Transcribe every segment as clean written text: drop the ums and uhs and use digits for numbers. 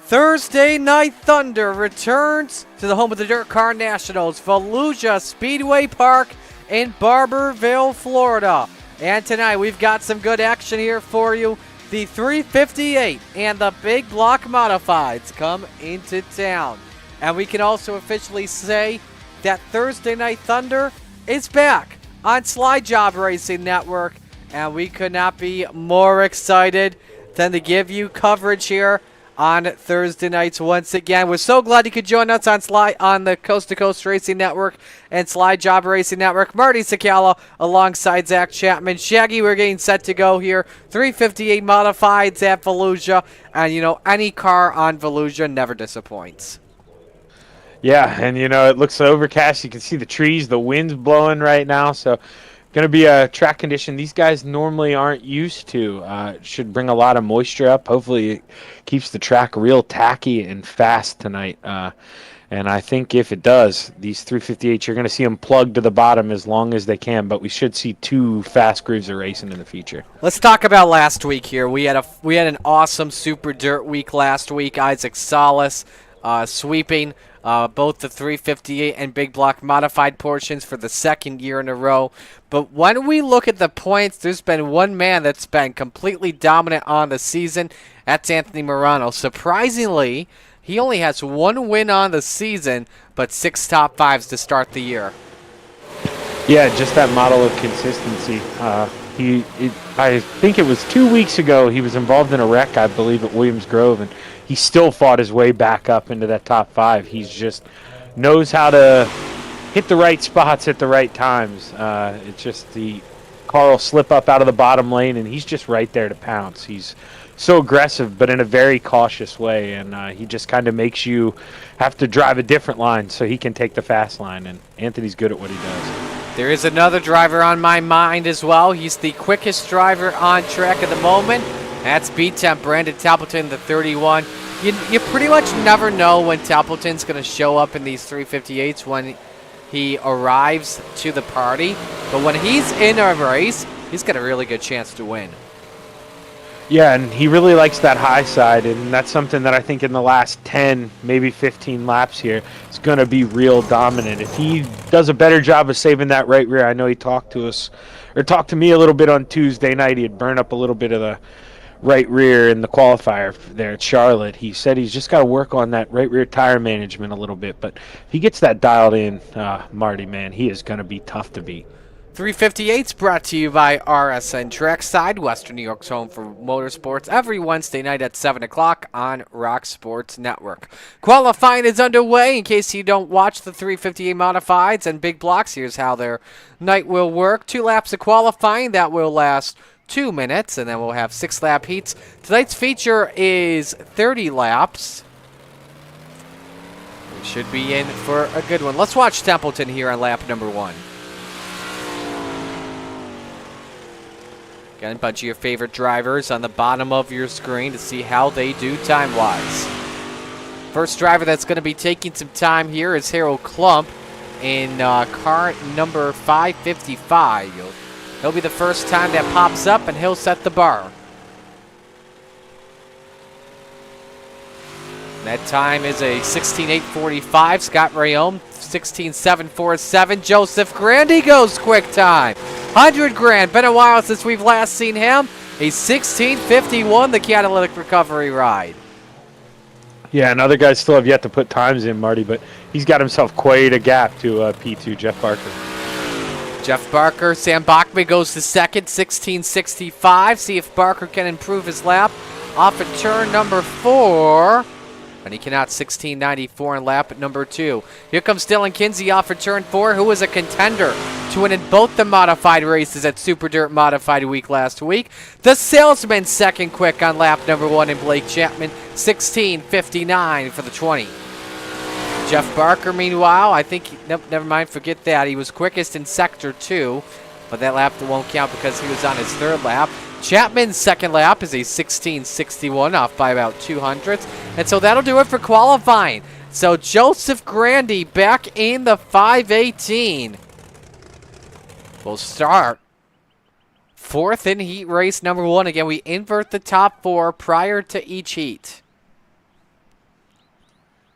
Thursday Night Thunder returns to the home of the Dirt Car Nationals, Volusia Speedway Park in Barberville, Florida. And tonight we've got some good action here for you. The 358 and the Big Block Modifieds come into town. And we can also officially say that Thursday Night Thunder is back on Slide Job Racing Network. And we could not be more excited than to give you coverage here on Thursday nights once again. We're so glad you could join us on the Coast to Coast Racing Network and Slide Job Racing Network. Marty Sakala alongside Zach Chapman. Shaggy, we're getting set to go here. 358 Modifieds at Volusia. And, you know, any car on Volusia never disappoints. Yeah, and, you know, it looks overcast. You can see the trees. The wind's blowing right now, so going to be a track condition these guys normally aren't used to. Should bring a lot of moisture up. Hopefully it keeps the track real tacky and fast tonight. And I think if it does, these 358s, you're going to see them plugged to the bottom as long as they can, but we should see two fast grooves of racing in the future. Let's talk about last week here. We had an awesome Super Dirt week last week. Isaac Salas sweeping both the 358 and Big Block Modified portions for the second year in a row. But when we look at the points, there's been one man that's been completely dominant on the season. That's Anthony Morano. Surprisingly, he only has one win on the season, but 6 top 5s to start the year. Yeah, just that model of consistency. I think it was 2 weeks ago he was involved in a wreck, I believe, at Williams Grove, and he still fought his way back up into that top 5. He's just knows how to hit the right spots at the right times. It's just the car will slip up out of the bottom lane, and he's just right there to pounce. He's so aggressive, but in a very cautious way, and he just kind of makes you have to drive a different line so he can take the fast line, and Anthony's good at what he does. There is another driver on my mind as well. He's the quickest driver on track at the moment. That's B-Temp Brandon Templeton, the 31. You pretty much never know when Templeton's going to show up in these 358s when he arrives to the party. But when he's in a race, he's got a really good chance to win. Yeah, and he really likes that high side, and that's something that I think in the last 10, maybe 15 laps here is going to be real dominant. If he does a better job of saving that right rear, I know he talked to me a little bit on Tuesday night. He had burned up a little bit of the right rear in the qualifier there at Charlotte. He said he's just got to work on that right rear tire management a little bit, but if he gets that dialed in, Marty, man, he is going to be tough to beat. 358's brought to you by RSN Trackside, Western New York's home for motorsports, every Wednesday night at 7 o'clock on Rock Sports Network. Qualifying is underway. In case you don't watch the 358 Modifieds and Big Blocks, here's how their night will work. 2 laps of qualifying. That will last 2 minutes, and then we'll have 6-lap heats. Tonight's feature is 30 laps. We should be in for a good one. Let's watch Templeton here on lap number 1. Got a bunch of your favorite drivers on the bottom of your screen to see how they do time-wise. First driver that's going to be taking some time here is Harold Klump in car number 555. He'll be the first time that pops up, and he'll set the bar. That time is a 16.845. Scott Rayom, 16.747. Joseph Grandy goes quick time. 100 grand. Been a while since we've last seen him. A 16.51, the catalytic recovery ride. Yeah, and other guys still have yet to put times in, Marty, but he's got himself quite a gap to P2, Jeff Barker. Jeff Barker, Sam Bachman goes to second, 16.65. See if Barker can improve his lap off of turn number 4. And he cannot. 16.94 in lap number 2. Here comes Dylan Kinsey off of turn 4, who was a contender to win in both the modified races at Super Dirt Modified Week last week. The Salesman second quick on lap number 1 in Blake Chapman. 16.59 for the 20. Jeff Barker, meanwhile, I think, nope, never mind, forget that. He was quickest in Sector 2, but that lap won't count because he was on his 3rd lap. Chapman's second lap is a 16.61, off by about 200ths. And so that'll do it for qualifying. So Joseph Grandy back in the 518 will start 4th in heat race number 1. Again, we invert the top 4 prior to each heat.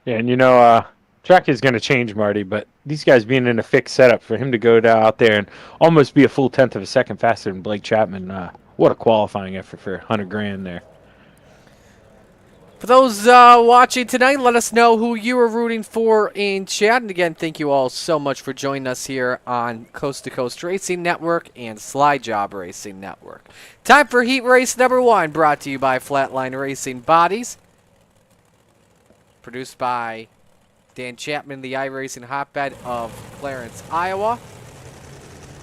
Yeah, and track is going to change, Marty, but these guys being in a fixed setup, for him to go out there and almost be a full tenth of a second faster than Blake Chapman, what a qualifying effort for 100 grand there. For those watching tonight, let us know who you were rooting for in chat. And again, thank you all so much for joining us here on Coast to Coast Racing Network and Slide Job Racing Network. Time for Heat Race number 1, brought to you by Flatline Racing Bodies. Produced by Dan Chapman, the iRacing hotbed of Clarence, Iowa.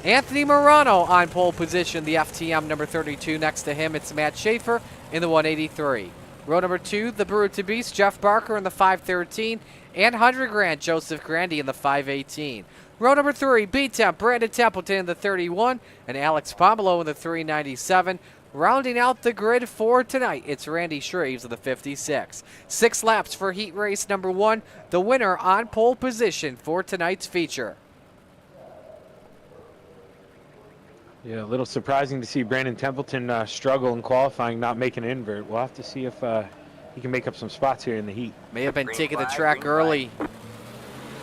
Anthony Morano on pole position, the FTM number 32. Next to him, it's Matt Schaefer in the 183. Row number 2, the Brew to Beast, Jeff Barker in the 513, and 100 grand, Joseph Grandy in the 518. Row number 3, B-Temp, Brandon Templeton in the 31, and Alex Pomelo in the 397. Rounding out the grid for tonight, it's Randy Shreves of the 56. 6 laps for Heat Race number 1, the winner on pole position for tonight's feature. Yeah, a little surprising to see Brandon Templeton struggle in qualifying, not making an invert. We'll have to see if he can make up some spots here in the heat. May have been taking the track early.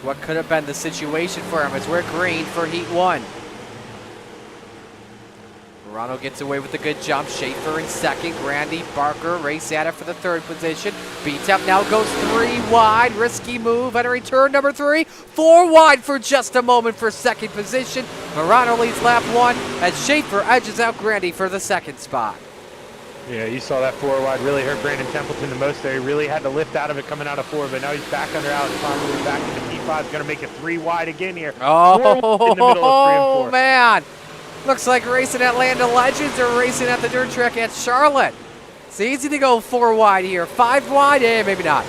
What could have been the situation for him as we're green for Heat 1. Morano gets away with a good jump. Schaefer in second. Grandy, Barker race at it for the 3rd position. B-Temp now goes 3 wide. Risky move. Entering turn number 3. 4 wide for just a moment for 2nd position. Morano leads lap 1 as Schaefer edges out Grandy for the 2nd spot. Yeah, you saw that 4 wide really hurt Brandon Templeton the most there. He really had to lift out of it coming out of 4, but now he's back under Alex Pomelo, back into P5. Going to make it 3 wide again here. Oh, in the middle of 3 and 4. Man. Looks like racing at Land of Legends or racing at the dirt track at Charlotte. It's easy to go 4 wide here. 5 wide, maybe not.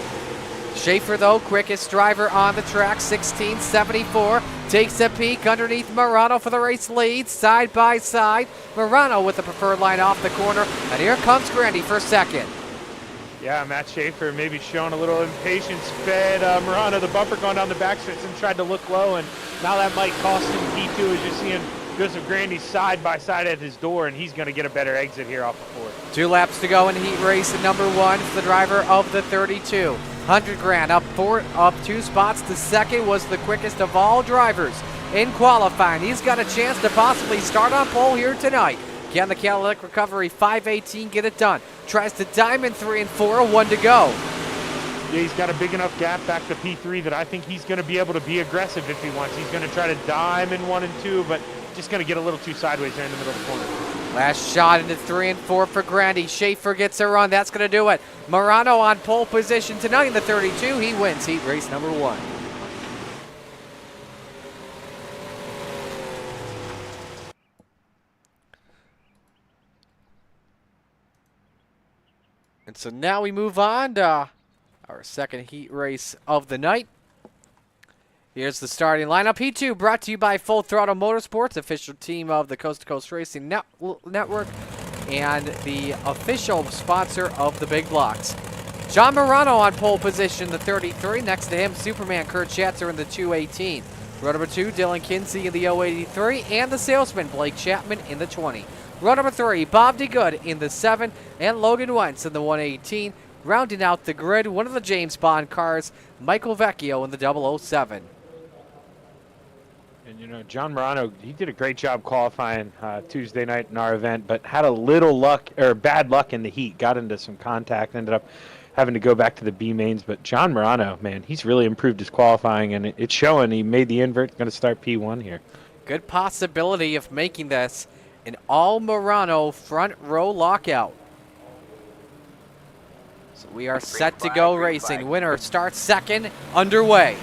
Schaefer, though, quickest driver on the track, 16.74. Takes a peek underneath Morano for the race lead, side by side. Morano with the preferred line off the corner. And here comes Grandy for 2nd. Yeah, Matt Schaefer maybe showing a little impatience. Fed Morano the bumper going down the backstretch and tried to look low. And now that might cost him P2 as you're seeing Joseph Grandy side by side at his door, and he's going to get a better exit here off the 4th. 2 laps to go in Heat Race at number 1 for the driver of the 32. 100 grand up 2 spots to 2nd, was the quickest of all drivers in qualifying. He's got a chance to possibly start on pole here tonight. Can the catalytic recovery 518 get it done? Tries to diamond 3 and 4, 1 to go. Yeah, he's got a big enough gap back to P3 that I think he's going to be able to be aggressive if he wants. He's going to try to diamond 1 and 2, but just going to get a little too sideways there in the middle of the corner. Last shot into 3 and 4 for Grandy. Schaefer gets a run. That's going to do it. Morano on pole position tonight in the 32. He wins Heat Race number 1. And so now we move on to our 2nd Heat Race of the night. Here's the starting lineup. Heat 2 brought to you by Full Throttle Motorsports, official team of the Coast to Coast Racing Network and the official sponsor of the Big Blocks. John Morano on pole position, the 33. Next to him, Superman Kurt Schatzer in the 218. Row number 2, Dylan Kinsey in the 083, and the salesman, Blake Chapman, in the 20. Row number 3, Bob DeGood in the 7, and Logan Wentz in the 118. Rounding out the grid, one of the James Bond cars, Michael Vecchio in the 007. And, John Morano, he did a great job qualifying Tuesday night in our event, but had a little bad luck in the heat. Got into some contact, ended up having to go back to the B mains. But John Morano, man, he's really improved his qualifying, and it's showing. He made the invert, going to start P1 here. Good possibility of making this an all Morano front row lockout. So we are set to go racing. Winner starts 2nd, underway.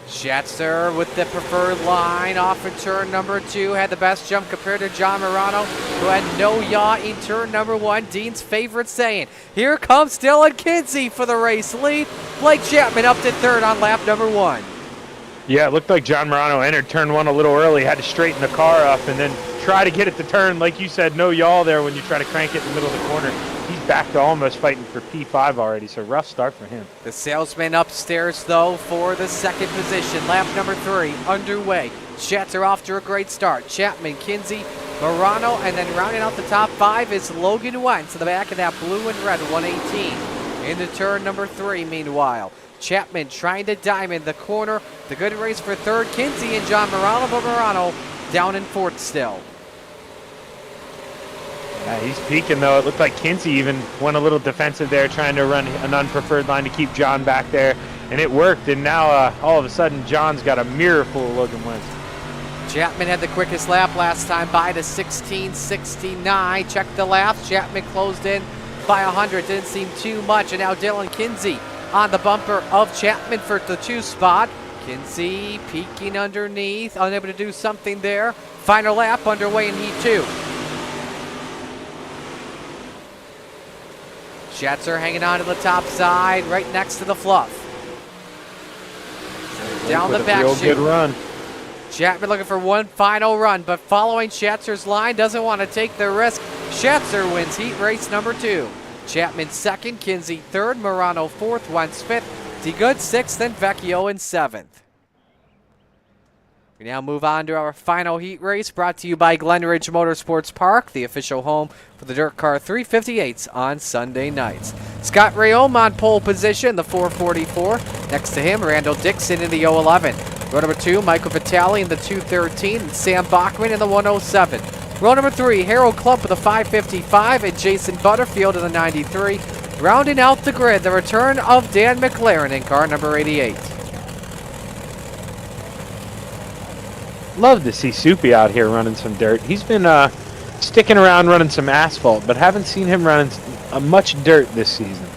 Schatzer with the preferred line off in turn number 2. Had the best jump compared to John Morano, who had no yaw in turn number 1. Dean's favorite saying. Here comes Dylan Kinsey for the race lead. Blake Chapman up to 3rd on lap number 1. Yeah, it looked like John Morano entered turn 1 a little early, had to straighten the car up and then try to get it to turn. Like you said, no yaw there when you try to crank it in the middle of the corner. He's back to almost fighting for P5 already, so rough start for him. The salesman upstairs, though, for the 2nd position. Lap number 3 underway. Schatzer off to a great start. Chapman, Kinsey, Morano, and then rounding out the top 5 is Logan Wentz to the back of that blue and red 118. Into turn number 3, meanwhile. Chapman trying to diamond the corner. The good race for third, Kinsey and John Morano, but Morano down in fourth still. Yeah, he's peaking, though. It looked like Kinsey even went a little defensive there, trying to run an unpreferred line to keep John back there, and it worked. And now, all of a sudden, John's got a mirror full of Logan Wentz. Chapman had the quickest lap last time by to 16:69. Check the laps. Chapman closed in by 100. Didn't seem too much. And now Dylan Kinsey on the bumper of Chapman for the 2 spot. Kinsey peeking underneath, unable to do something there. Final lap underway in Heat 2. Schatzer hanging on to the top side, right next to the fluff. Down the back real chute. Good run. Chapman looking for one final run, but following Schatzer's line, doesn't want to take the risk. Schatzer wins heat race number 2. Chapman second, Kinsey third, Morano fourth, Wentz fifth, DeGood sixth, and Vecchio in 7th. We now move on to our final heat race, brought to you by Glenridge Motorsports Park, the official home for the Dirt Car 358s on Sunday nights. Scott Rayome on pole position, the 444. Next to him, Randall Dixon in the 011. Row number 2, Michael Vitale in the 213, and Sam Bachman in the 107. Row number 3, Harold Klump with the 555, and Jason Butterfield in the 93. Rounding out the grid, the return of Dan McLaren in car number 88. Love to see Soupy out here running some dirt. He's been sticking around running some asphalt, but haven't seen him running much dirt this season.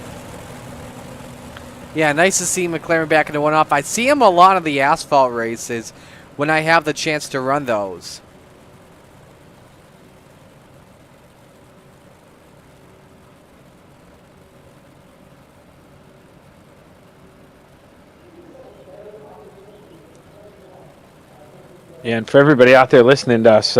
Yeah, nice to see McLaren back into one-off. I see him a lot of the asphalt races when I have the chance to run those. Yeah, and for everybody out there listening to us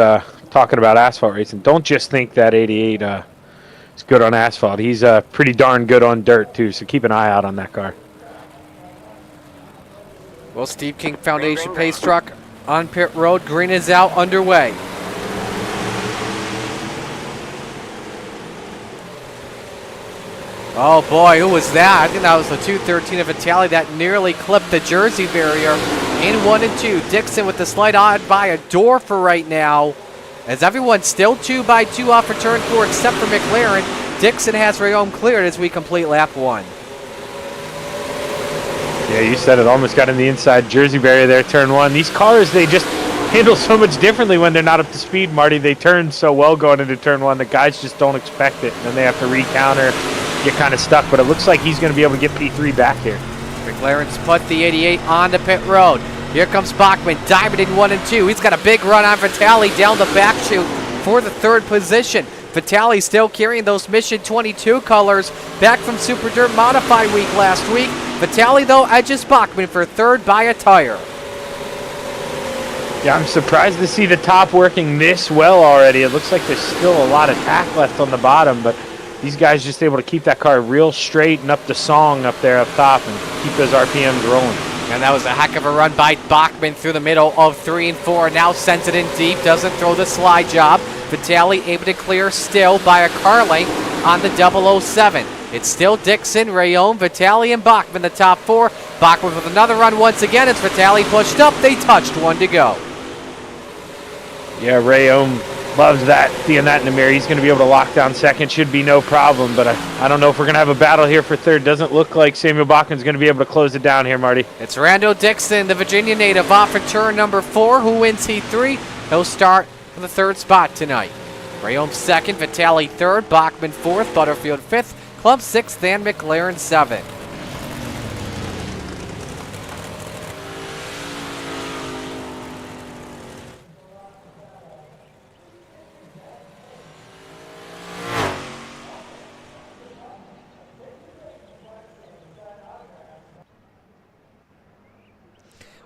talking about asphalt racing, don't just think that 88 is good on asphalt. He's pretty darn good on dirt, too, so keep an eye out on that car. Well, Steve King Foundation pace truck on pit road. Green is out, underway. Oh boy, who was that? I think that was the 213 of Vitale that nearly clipped the Jersey barrier in 1 and 2. Dixon with the slight odd by a door for right now. As everyone's still 2 by 2 off of turn 4 except for McLaren. Dixon has Rayome cleared as we complete lap 1. Yeah, you said it. Almost got in the inside Jersey barrier there, turn 1. These cars, they just handle so much differently when they're not up to speed, Marty. They turn so well going into turn 1. The guys just don't expect it. And then they have to re-counter, get kind of stuck. But it looks like he's going to be able to get P3 back here. McLaren's put the 88 on the pit road. Here comes Bachman, diamond in 1 and 2. He's got a big run on Vitale down the back chute for the 3rd position. Vitale still carrying those Mission 22 colors back from Super Dirt Modified Week last week. Vitale, though, edges Bachman for 3rd by a tire. Yeah, I'm surprised to see the top working this well already. It looks like there's still a lot of tack left on the bottom, but these guys just able to keep that car real straight and up the song up there up top and keep those RPMs rolling. And that was a heck of a run by Bachman through the middle of 3 and 4. Now sends it in deep, doesn't throw the slide job. Vitale able to clear still by a car length on the 007. It's still Dixon, Rayome, Vitale, and Bachman, the top 4. Bachman with another run once again. It's Vitale pushed up. They touched 1 to go. Yeah, Rayome loves that, seeing that in the mirror. He's going to be able to lock down 2nd. Should be no problem, but I don't know if we're going to have a battle here for 3rd. Doesn't look like Samuel Bachman's going to be able to close it down here, Marty. It's Randall Dixon, the Virginia native, off at turn number 4, who wins Heat 3. He'll start for the 3rd spot tonight. Rayome 2nd, Vitale 3rd, Bachman 4th, Butterfield 5th, Klump 6th, and McLaren 7th.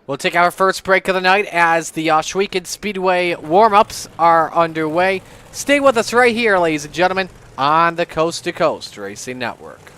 We'll take our first break of the night as the Ohsweken Speedway warm-ups are underway. Stay with us right here, ladies and gentlemen, on the Coast to Coast Racing Network.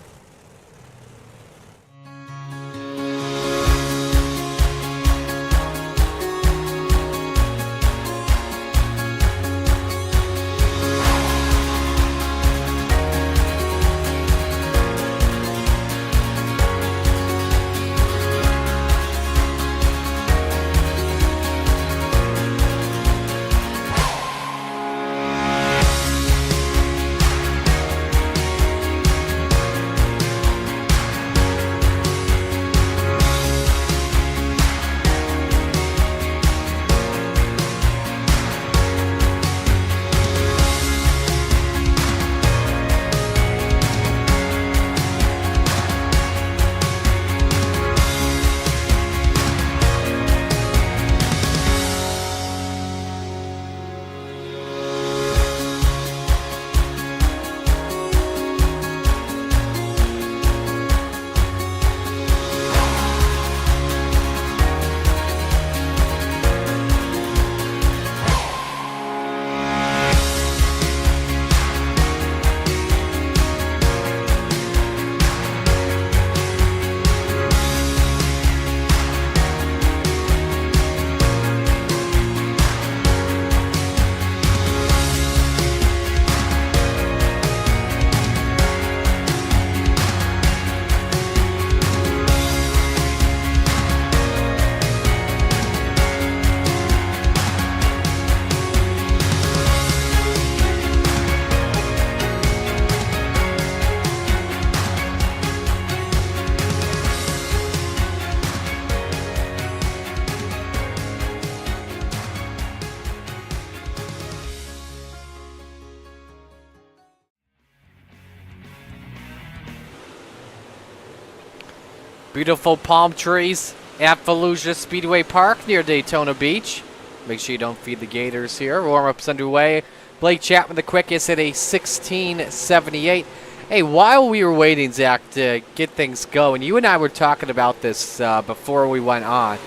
Beautiful palm trees at Volusia Speedway Park near Daytona Beach. Make sure you don't feed the gators here. Warm-up's underway. Blake Chapman, the quickest, at a 16:78. Hey, while we were waiting, Zach, to get things going, you and I were talking about this before we went on,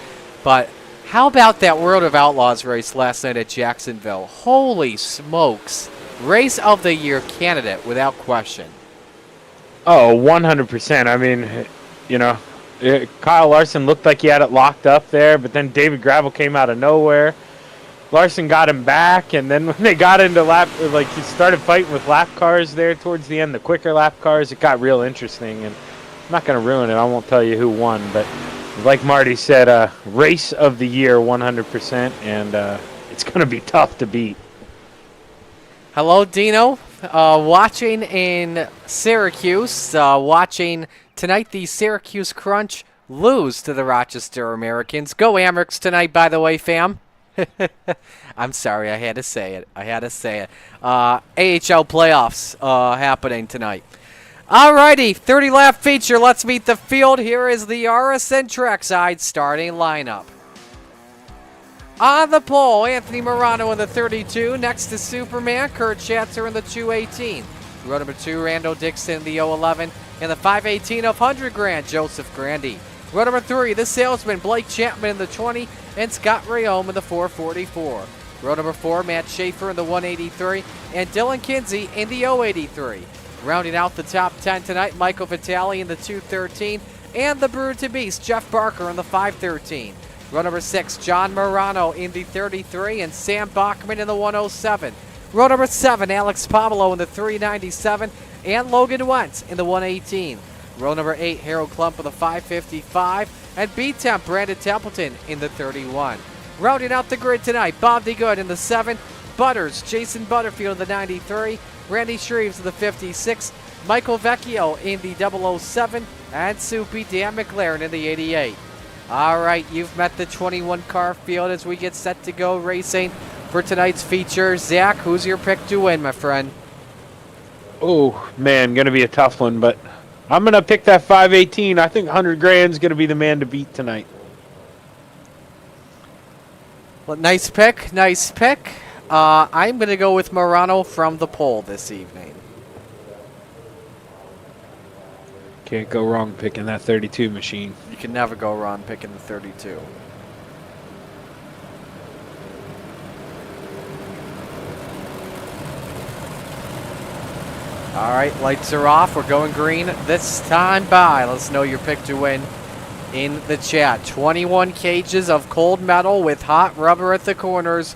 but how about that World of Outlaws race last night at Jacksonville? Holy smokes. Race of the Year candidate, without question. Oh, 100%. I mean, you know, Kyle Larson looked like he had it locked up there, but then David Gravel came out of nowhere. Larson got him back, and then when they got into he started fighting with lap cars there towards the end, the quicker lap cars, it got real interesting. And I'm not going to ruin it. I won't tell you who won, but like Marty said, race of the year 100%, and it's going to be tough to beat. Hello, Dino. Watching in Syracuse, watching tonight the Syracuse Crunch lose to the Rochester Americans. Go Amerks tonight, by the way, fam. I'm sorry, I had to say it. AHL playoffs happening tonight. Alrighty, 30-lap feature. Let's meet the field. Here is the RSN Trackside starting lineup. On the pole, Anthony Morano in the 32. Next to Superman, Kurt Schatzer in the 218. Row number 2, Randall Dixon in the 011. In the 518 of 100 grand, Joseph Grandy. Row number 3, the Salesman, Blake Chapman in the 20. And Scott Rayome in the 444. Row number 4, Matt Schaefer in the 183. And Dylan Kinsey in the 083. Rounding out the top 10 tonight, Michael Vitale in the 213. And the Brew to Beast, Jeff Barker in the 513. Row number 6, John Morano in the 33. And Sam Bachman in the 107. Row number 7, Alex Pablo in the 397. And Logan Wentz in the 118. Row number 8, Harold Klump in the 555. And B-Temp, Brandon Templeton in the 31. Rounding out the grid tonight, Bob DeGood in the 7. Butters, Jason Butterfield in the 93. Randy Shreves in the 56. Michael Vecchio in the 007. And Soupy Dan McLaren in the 88. All right, you've met the 21-car field as we get set to go racing for tonight's feature. Zach, who's your pick to win, my friend? Oh, man, going to be a tough one, but I'm going to pick that 518. I think 100 grand's going to be the man to beat tonight. Well, nice pick. I'm going to go with Morano from the pole this evening. Can't go wrong picking that 32 machine. You can never go wrong picking the 32. All right, lights are off. We're going green this time by. Let's know your pick to win in the chat. 21 cages of cold metal with hot rubber at the corners.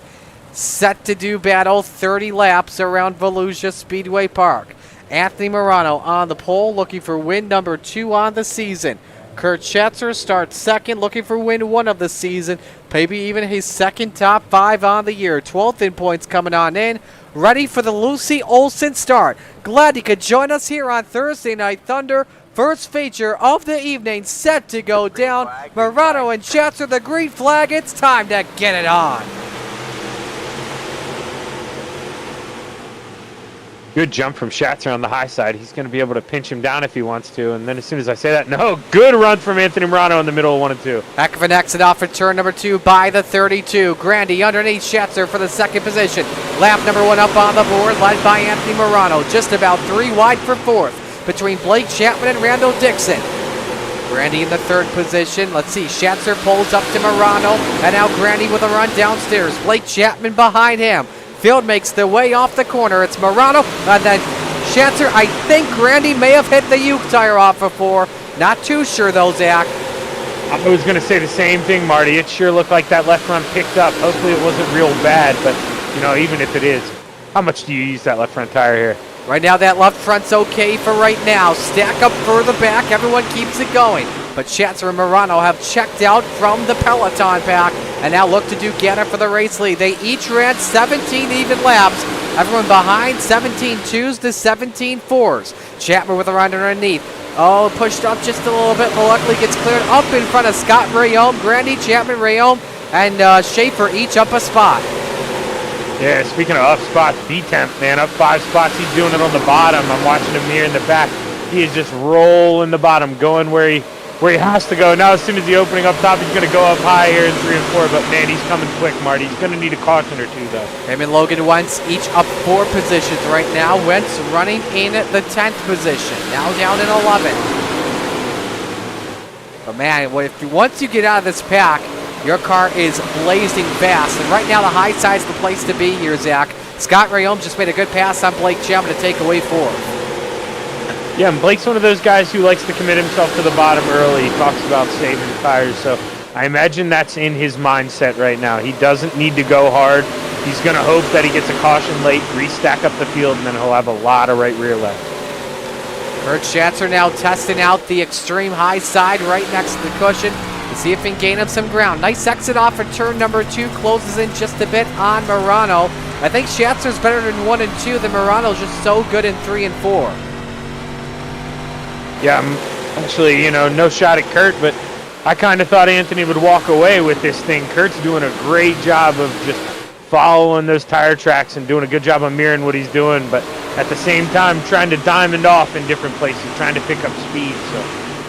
Set to do battle 30 laps around Volusia Speedway Park. Anthony Morano on the pole, looking for win number 2 on the season. Kurt Schatzer starts second, looking for win 1 of the season. Maybe even his second top 5 on the year. 12th in points coming on in. Ready for the Lucy Olson start. Glad you could join us here on Thursday Night Thunder. First feature of the evening set to go down. Morano and Schatzer, the green flag. It's time to get it on. Good jump from Schatzer on the high side. He's going to be able to pinch him down if he wants to. And then as soon as I say that, no, good run from Anthony Morano in the middle of 1 and 2. Heck of an exit off of turn number 2 by the 32. Grandy underneath Schatzer for the second position. Lap number 1 up on the board, led by Anthony Morano. Just about 3 wide for 4th between Blake Chapman and Randall Dixon. Grandy in the 3rd position. Let's see, Schatzer pulls up to Morano. And now Grandy with a run downstairs. Blake Chapman behind him. Field makes their way off the corner. It's Morano, and then Schatzer. I think Grandy may have hit the Uke tire off before. Not too sure, though, Zach. I was going to say the same thing, Marty. It sure looked like that left front picked up. Hopefully it wasn't real bad, but, you know, even if it is, how much do you use that left front tire here? Right now, that left front's okay for right now. Stack up further back. Everyone keeps it going. But Schatzer and Morano have checked out from the Peloton pack and now look to do Ganna for the race lead. They each ran 17 even laps. Everyone behind 17 twos to 17 fours. Chapman with a run underneath. Oh, pushed up just a little bit, but luckily gets cleared up in front of Scott Rayome. Grandy, Chapman, Rayome, and Schaefer each up a spot. Yeah, speaking of up spots, B-Temp, man, up 5 spots. He's doing it on the bottom. I'm watching him here in the back. He is just rolling the bottom, going where he where he has to go. Now as soon as he's opening up top, he's going to go up high here in 3 and 4, but man, he's coming quick, Marty. He's going to need a caution or two, though. Him and Logan Wentz each up 4 positions right now. Wentz running in the 10th position, now down in 11th. But man, once you get out of this pack, your car is blazing fast. And right now, the high side's the place to be here, Zach. Scott Rayome just made a good pass on Blake Chapman to take away 4. Yeah, and Blake's one of those guys who likes to commit himself to the bottom early. He talks about saving tires, so I imagine that's in his mindset right now. He doesn't need to go hard. He's going to hope that he gets a caution late, restack up the field, and then he'll have a lot of right rear left. Kurt Schatzer now testing out the extreme high side right next to the cushion to see if he can gain up some ground. Nice exit off of turn number 2, closes in just a bit on Morano. I think Schatzer's better in 1 and 2 than Morano's just so good in 3 and 4. Yeah, actually, no shot at Kurt, but I kind of thought Anthony would walk away with this thing. Kurt's doing a great job of just following those tire tracks and doing a good job of mirroring what he's doing, but at the same time trying to diamond off in different places, trying to pick up speed. So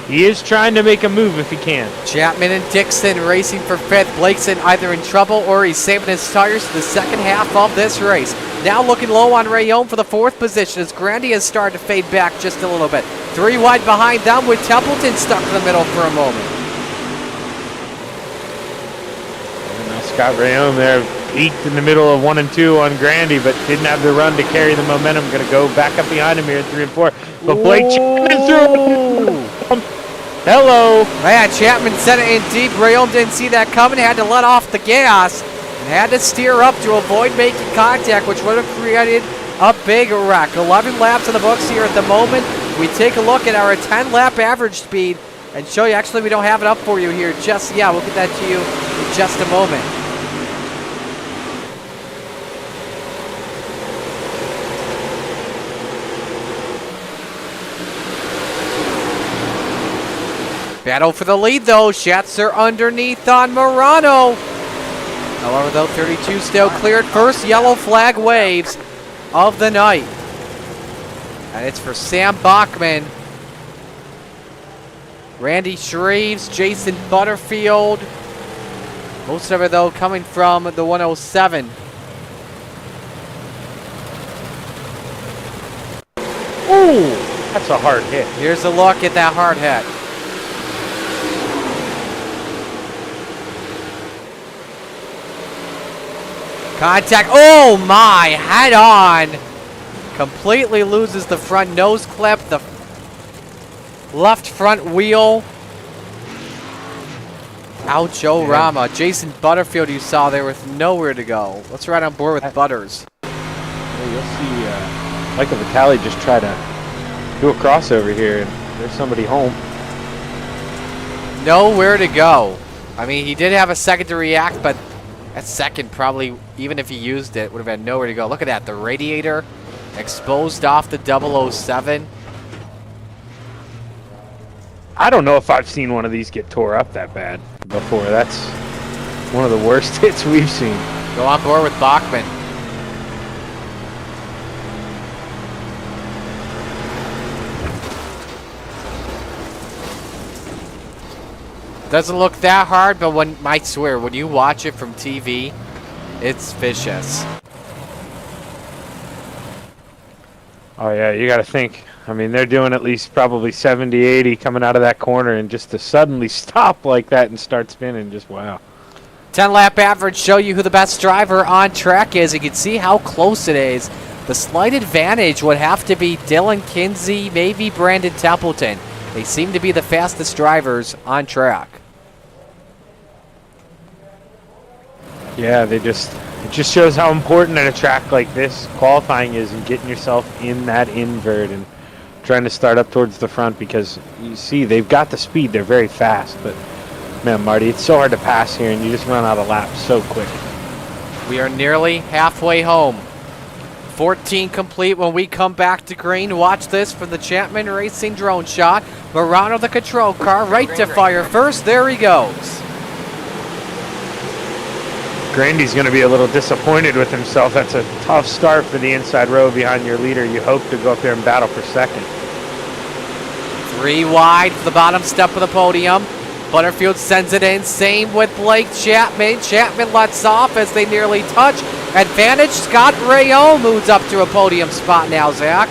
he is trying to make a move if he can. Chapman and Dixon racing for 5th. Blakeson either in trouble or he's saving his tires for the second half of this race. Now looking low on Rayome for the 4th position as Grandy has started to fade back just a little bit. 3 wide behind them with Templeton stuck in the middle for a moment. And now Scott Rayome there peaked in the middle of 1 and 2 on Grandy, but didn't have the run to carry the momentum. Going to go back up behind him here in 3 and 4. But Blake Chapman through. Hello. Man, Chapman sent it in deep. Rayome didn't see that coming, had to let off the gas and had to steer up to avoid making contact, which would have created a big wreck. 11 laps in the books here at the moment. We take a look at our 10-lap average speed and show you. Actually, we don't have it up for you here just yet. We'll get that to you in just a moment. Battle for the lead, though. Schatzer underneath on Morano. However, though, 32 still cleared. First yellow flag waves of the night. And it's for Sam Bachman, Randy Shreves, Jason Butterfield. Most of it, though, coming from the 107. Ooh, that's a hard hit. Here's a look at that hard hit. Contact. Oh my, head on. Completely loses the front nose clip, the left front wheel. Ouch, oh Rama. Jason Butterfield you saw there with nowhere to go. Let's ride on board with Butters. You'll see Michael Vitale just try to do a crossover here, and there's somebody home. Nowhere to go. I mean, he did have a second to react, but that second probably, even if he used it, would have had nowhere to go. Look at that, the radiator exposed off the 007. I don't know if I've seen one of these get tore up that bad before. That's one of the worst hits we've seen. Go on board with Bachman. Doesn't look that hard, but I swear, when you watch it from TV, it's vicious. Oh yeah, you got to think. I mean, they're doing at least probably 70, 80 coming out of that corner, and just to suddenly stop like that and start spinning, just wow. 10-lap average show you who the best driver on track is. You can see how close it is. The slight advantage would have to be Dylan Kinsey, maybe Brandon Templeton. They seem to be the fastest drivers on track. Yeah, it just shows how important at a track like this qualifying is, and getting yourself in that invert and trying to start up towards the front, because you see they've got the speed, they're very fast, but man, Marty, it's so hard to pass here and you just run out of laps so quick. We are nearly halfway home. 14 complete when we come back to green. Watch this from the Chapman Racing drone shot. Morano, the control car, right to fire first. There he goes. Grandy's going to be a little disappointed with himself. That's a tough start for the inside row behind your leader. You hope to go up there and battle for second. 3 wide for the bottom step of the podium. Butterfield sends it in. Same with Blake Chapman. Chapman lets off as they nearly touch. Advantage. Scott Rayon moves up to a podium spot now, Zach.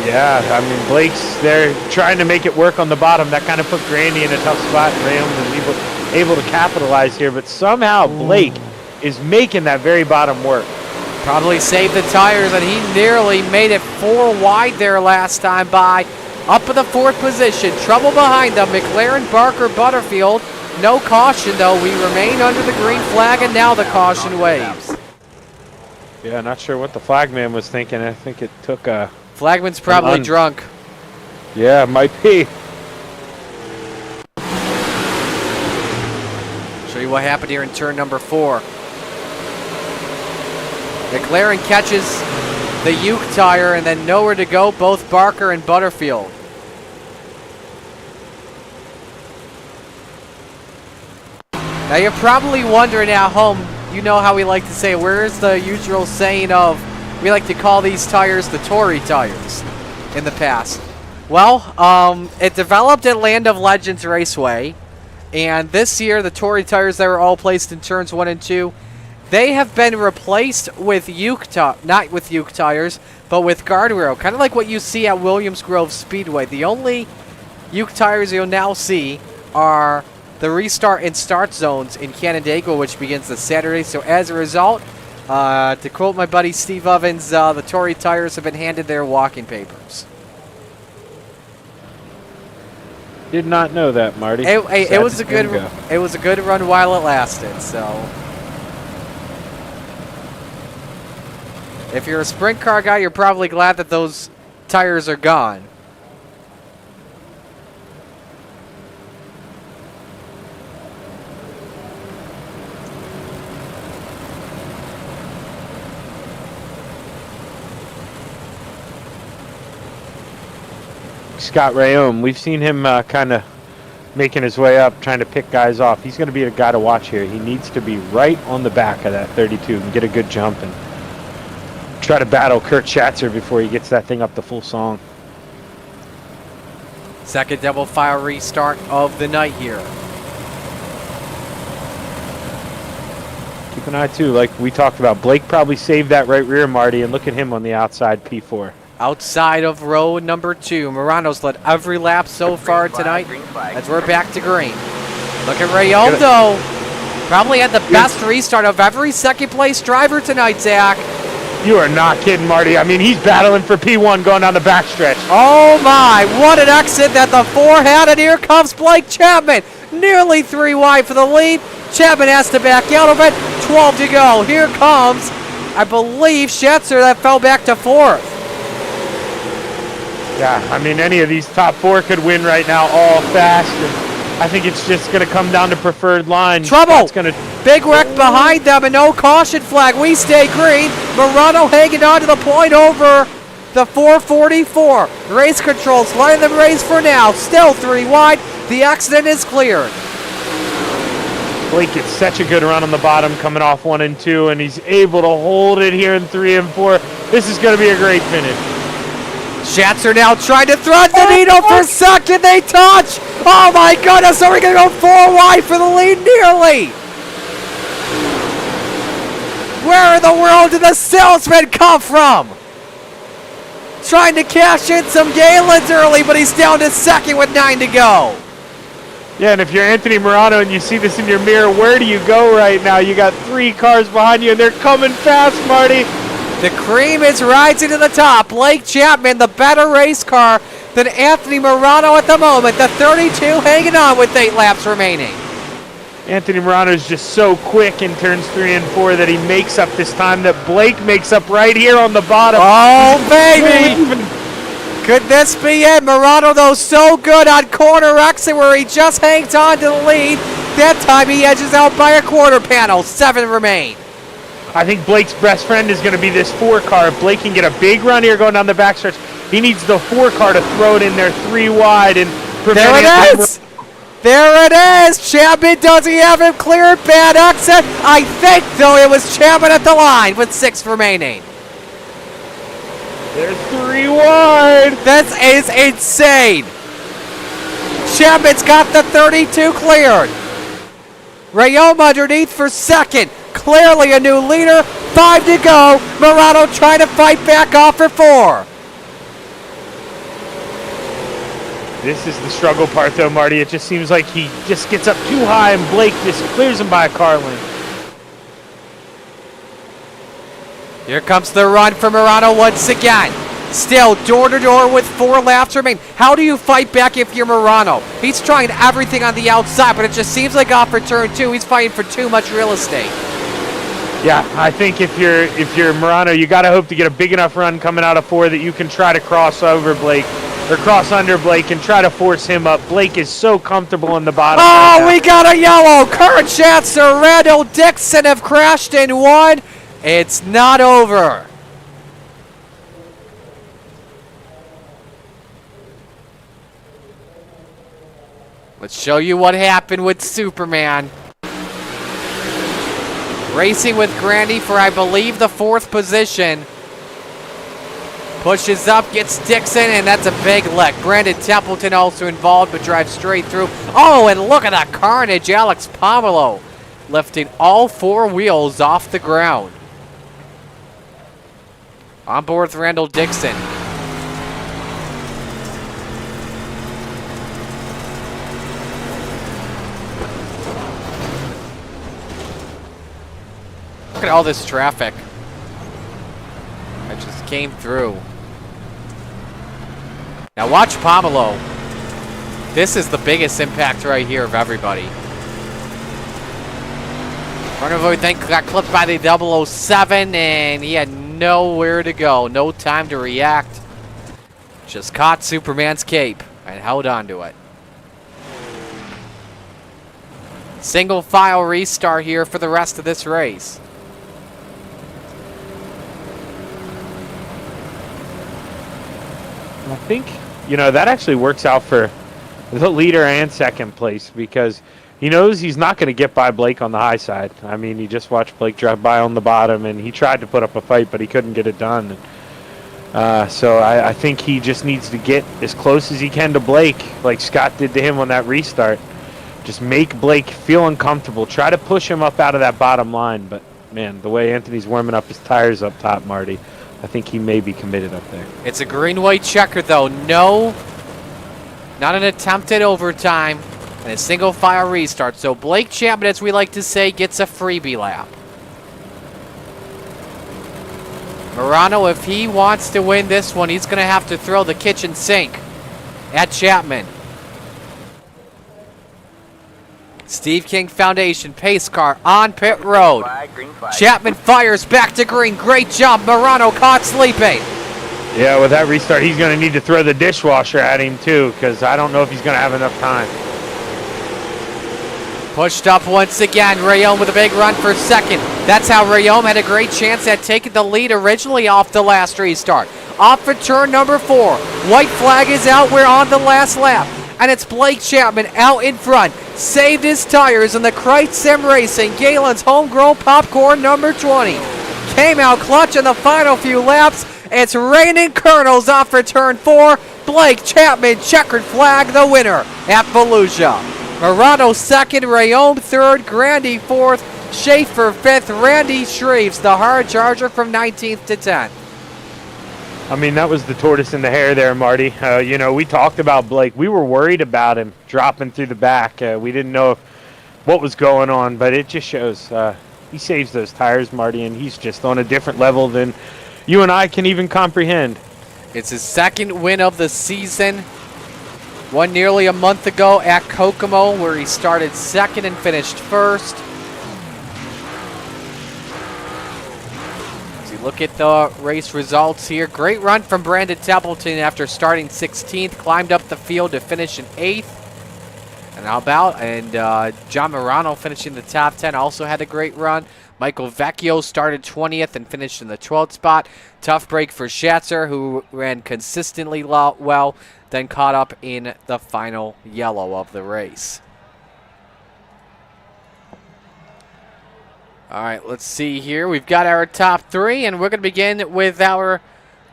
Yeah, I mean, they're trying to make it work on the bottom. That kind of put Grandy in a tough spot. Rayon was able to capitalize here, but somehow Blake is making that very bottom work. Probably saved the tires, and he nearly made it 4 wide there last time by. Up in the 4th position, trouble behind them. McLaren, Barker, Butterfield. No caution, though. We remain under the green flag, and now the caution waves. Yeah, not sure what the flagman was thinking. I think it took a... Flagman's probably drunk. Yeah, might be. Show you what happened here in turn number 4. McLaren catches the Uke tire and then nowhere to go, both Barker and Butterfield. Now you're probably wondering at home, you know how we like to say, where's the usual saying of, we like to call these tires the Tory tires in the past. Well, it developed at Land of Legends Raceway, and this year the Tory tires that were all placed in turns 1 and 2, they have been replaced with not with Uke tires, but with guardrail, kind of like what you see at Williams Grove Speedway. The only Uke tires you'll now see are the restart and start zones in Canandaigua, which begins this Saturday. So as a result, to quote my buddy Steve Ovens, the Tory tires have been handed their walking papers. Did not know that, Marty. It was a good run while it lasted. So if you're a sprint car guy, you're probably glad that those tires are gone. Scott Rayon, we've seen him kind of making his way up, trying to pick guys off. He's going to be a guy to watch here. He needs to be right on the back of that 32 and get a good jump and try to battle Kurt Schatzer before he gets that thing up the full song. Second double file restart of the night here. Keep an eye, too, like we talked about. Blake probably saved that right rear, Marty, and look at him on the outside P4. Outside of row number 2. Morano's led every lap so far tonight as we're back to green. Look at Rayon, though. Probably had the best restart of every second-place driver tonight, Zach. You are not kidding, Marty. I mean, he's battling for P1 going down the backstretch. Oh, my. What an exit that the 4 had, and here comes Blake Chapman. Nearly 3 wide for the lead. Chapman has to back out of it. 12 to go. Here comes, I believe, Schatzer that fell back to 4th. Yeah, I mean, any of these top 4 could win right now all fast. And I think it's just going to come down to preferred lines. Trouble! Big wreck behind them and no caution flag. We stay green. Morano hanging on to the point over the 444. Race controls letting them race for now. Still 3 wide. The accident is cleared. Blake gets such a good run on the bottom coming off 1 and 2, and he's able to hold it here in 3 and 4. This is going to be a great finish. Schatzer now trying to thread the needle for second. They touch. Oh my goodness. Are we going to go 4 wide for the lead? Nearly. Where in the world did the salesman come from? Trying to cash in some Galen's early, but he's down to second with 9 to go. Yeah, and if you're Anthony Morano and you see this in your mirror, where do you go right now? You got 3 cars behind you, and they're coming fast, Marty. The cream is rising to the top. Blake Chapman, the better race car than Anthony Morano at the moment. The 32 hanging on with 8 laps remaining. Anthony Morano is just so quick in turns 3 and 4 that he makes up this time that Blake makes up right here on the bottom. Oh, baby. Could this be it? Morano, though, so good on corner exit where he just hangs on to the lead. That time he edges out by a quarter panel. 7 remain. I think Blake's best friend is going to be this 4 car. If Blake can get a big run here going down the backstretch, he needs the 4 car to throw it in there 3 wide and prevent There it is! There it is! Chapman, does he have him cleared? Bad exit. I think, though, it was Chapman at the line with 6 remaining. There's 3 wide. This is insane. Chapman's got the 32 cleared. Rayome underneath for second. Clearly a new leader. 5 to go. Morano trying to fight back off for 4. This is the struggle part, though, Marty. It just seems like he just gets up too high, and Blake just clears him by a car length. Here comes the run for Morano once again. Still door-to-door with 4 laps remain. How do you fight back if you're Morano? He's trying everything on the outside, but it just seems like off for turn 2, he's fighting for too much real estate. Yeah, I think if you're Morano, you got to hope to get a big enough run coming out of 4 that you can try to cross over Blake. Or cross under Blake and try to force him up. Blake is so comfortable in the bottom. Oh, we got a yellow. Kurt Schatzer, Randall Dixon have crashed in 1. It's not over. Let's show you what happened with Superman. Racing with Grandy for, I believe, the 4th position. Pushes up, gets Dixon, and that's a big lick. Brandon Templeton also involved, but drives straight through. Oh, and look at that carnage. Alex Pomelo lifting all 4 wheels off the ground. On board with Randall Dixon. Look at all this traffic that just came through. Now watch Pomelo. This is the biggest impact right here of everybody. Runner, I think, got clipped by the 007, and he had nowhere to go. No time to react. Just caught Superman's cape and held on to it. Single file restart here for the rest of this race. I think, that actually works out for the leader and second place because he knows he's not going to get by Blake on the high side. I mean, you just watched Blake drive by on the bottom, and he tried to put up a fight, but he couldn't get it done. So I think he just needs to get as close as he can to Blake, like Scott did to him on that restart. Just make Blake feel uncomfortable. Try to push him up out of that bottom line. But, man, the way Anthony's warming up his tires up top, Marty, I think he may be committed up there. It's a green-white checker, though. No, not an attempt at overtime, and a single-file restart. So Blake Chapman, as we like to say, gets a freebie lap. Morano, if he wants to win this one, he's going to have to throw the kitchen sink at Chapman. Steve King Foundation pace car on pit road. Green flag. Chapman fires back to green. Great jump. Morano caught sleeping. Yeah, with that restart, he's going to need to throw the dishwasher at him, too, because I don't know if he's going to have enough time. Pushed up once again. Rayome with a big run for second. That's how Rayome had a great chance at taking the lead originally off the last restart. Off for turn number 4. White flag is out. We're on the last lap. And it's Blake Chapman out in front. Saved his tires in the Kreitz Sim Racing. Galen's homegrown popcorn number 20. Came out clutch in the final few laps. It's raining kernels off for turn 4. Blake Chapman, checkered flag, the winner at Volusia. Morano second, Rayome third, Grandy fourth, Schaefer fifth, Randy Shreves, the hard charger from 19th to 10th. I mean, that was the tortoise in the hare there, Marty. We talked about Blake. We were worried about him dropping through the back. We didn't know what was going on, but it just shows he saves those tires, Marty, and he's just on a different level than you and I can even comprehend. It's his second win of the season. Won nearly a month ago at Kokomo, where he started second and finished first. As you look at the race results here, great run from Brandon Templeton after starting 16th, climbed up the field to finish in 8th. And John Morano finishing the top 10 also had a great run. Michael Vecchio started 20th and finished in the 12th spot. Tough break for Schatzer, who ran consistently well, then caught up in the final yellow of the race. All right, let's see here. We've got our top 3, and we're going to begin with our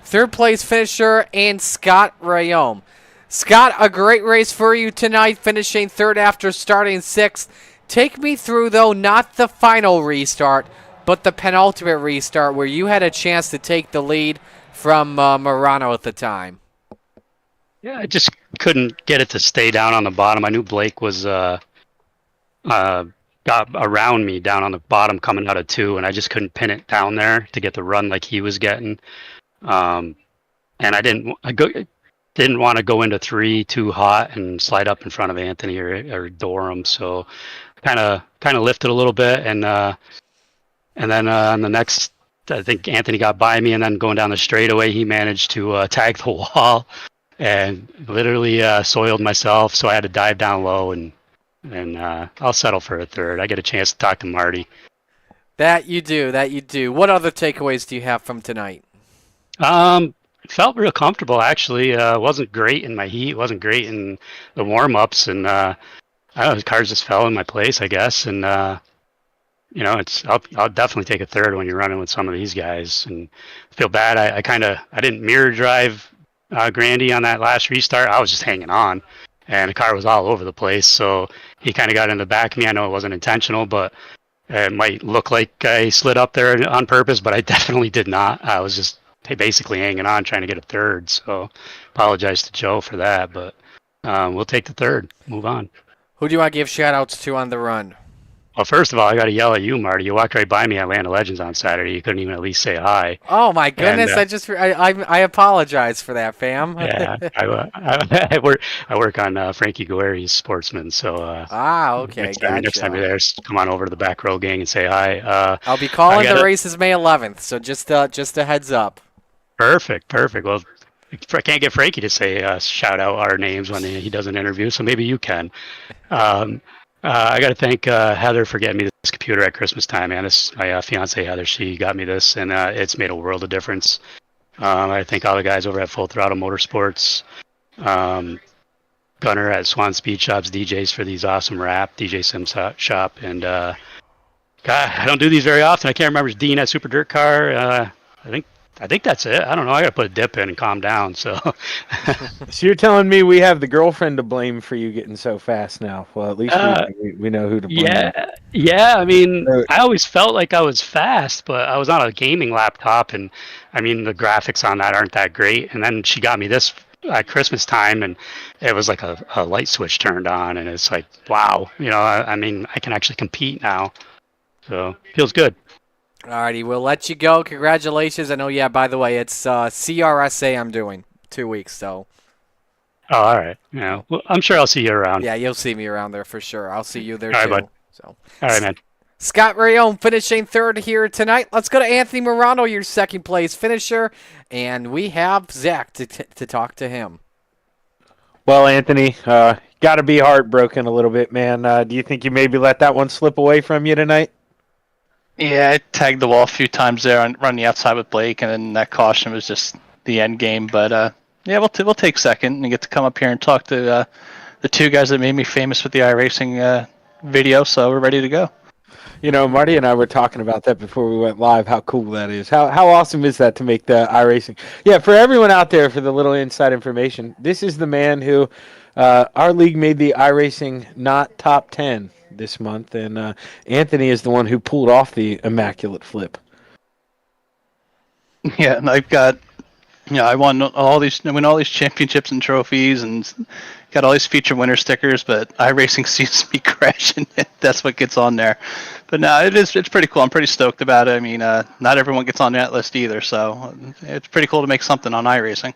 Third place finisher, and Scott Rayome. Scott, a great race for you tonight, finishing third after starting sixth. Take me through, though, not the final restart, but the penultimate restart where you had a chance to take the lead from Morano at the time. Yeah, I just couldn't get it to stay down on the bottom. I knew Blake was got around me down on the bottom coming out of 2, and I just couldn't pin it down there to get the run like he was getting. And I didn't want to go into 3 too hot and slide up in front of Anthony or Dorham. So kind of lifted a little bit, and then on the next, I think Anthony got by me, and then going down the straightaway, he managed to tag the wall and literally soiled myself. So I had to dive down low, and I'll settle for a third. I get a chance to talk to Marty. That you do. What other takeaways do you have from tonight? Felt real comfortable, actually. Wasn't great in my heat. Wasn't great in the warm-ups, and I don't know, the cars just fell in my place, I guess. And I'll definitely take a third when you're running with some of these guys. And feel bad. I didn't mirror drive Grandy on that last restart. I was just hanging on, and the car was all over the place. So he kind of got in the back of me. I know it wasn't intentional, but it might look like I slid up there on purpose, but I definitely did not. I was just basically hanging on, trying to get a third. So apologize to Joe for that, but we'll take the third. Move on. Who do you want to give shout-outs to on the run? Well, first of all, I got to yell at you, Marty. You walked right by me at Land of Legends on Saturday. You couldn't even at least say hi. Oh my goodness! And, I apologize for that, fam. Yeah, I work on Frankie Guerri's Sportsman, so okay, next time you're there, come on over to the back row gang and say hi. I'll be calling the races May 11th, so just a heads up. Perfect. Well, I can't get Frankie to say shout out our names when he does an interview, so maybe you can. I got to thank Heather for getting me this computer at Christmas time, man. This my fiance Heather. She got me this, and it's made a world of difference. I thank all the guys over at Full Throttle Motorsports, Gunner at Swan Speed Shops, DJs for these awesome rap, DJ Sim Shop, and God, I don't do these very often. I can't remember Dean at Super Dirt Car. I think that's it. I don't know. I got to put a dip in and calm down. So you're telling me we have the girlfriend to blame for you getting so fast now? Well, at least we know who to blame. Yeah. I mean, I always felt like I was fast, but I was on a gaming laptop, and I mean, the graphics on that aren't that great. And then she got me this at Christmas time, and it was like a light switch turned on, and it's like, wow. I mean, I can actually compete now. So feels good. Alrighty, we'll let you go. Congratulations. I know, by the way, it's CRSA I'm doing 2 weeks, so. Oh, all right. Yeah, well, I'm sure I'll see you around. Yeah, you'll see me around there for sure. I'll see you there all too. Right, bud. So. All right, man. Scott Rayome finishing third here tonight. Let's go to Anthony Morano, your second place finisher, and we have Zach to talk to him. Well, Anthony, got to be heartbroken a little bit, man. Do you think you maybe let that one slip away from you tonight? Yeah, I tagged the wall a few times there on running outside with Blake, and then that caution was just the end game. But yeah, we'll take second and get to come up here and talk to the two guys that made me famous with the iRacing video. So we're ready to go. Marty and I were talking about that before we went live. How cool that is! How awesome is that to make the iRacing? Yeah, for everyone out there, for the little inside information, this is the man who our league made the iRacing not top 10 this month, and Anthony is the one who pulled off the immaculate flip. Yeah, and I've got, I win all these championships and trophies, and got all these feature winner stickers. But iRacing seems to be crashing. That's what gets on there. But no, it's pretty cool. I'm pretty stoked about it. I mean, not everyone gets on that list either, so it's pretty cool to make something on iRacing.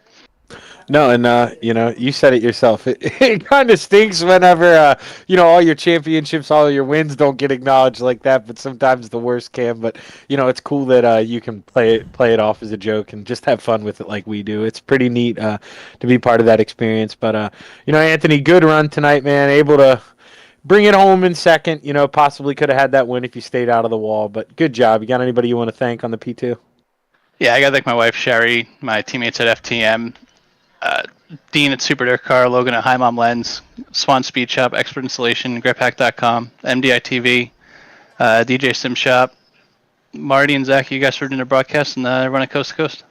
No, and you said it yourself. It kind of stinks whenever all your championships, all your wins don't get acknowledged like that. But sometimes the worst can. But it's cool that you can play it off as a joke and just have fun with it like we do. It's pretty neat to be part of that experience. But Anthony, good run tonight, man. Able to bring it home in second. Possibly could have had that win if you stayed out of the wall. But good job. You got anybody you want to thank on the P2? Yeah, I got to thank my wife Sherry, my teammates at FTM. Dean at Super Dirt Car, Logan at Hi Mom Lens, Swan Speed Shop, Expert Installation, GripHack.com, MDI TV, DJ Sim Shop, Marty and Zach. You guys for doing the broadcast and running coast to coast.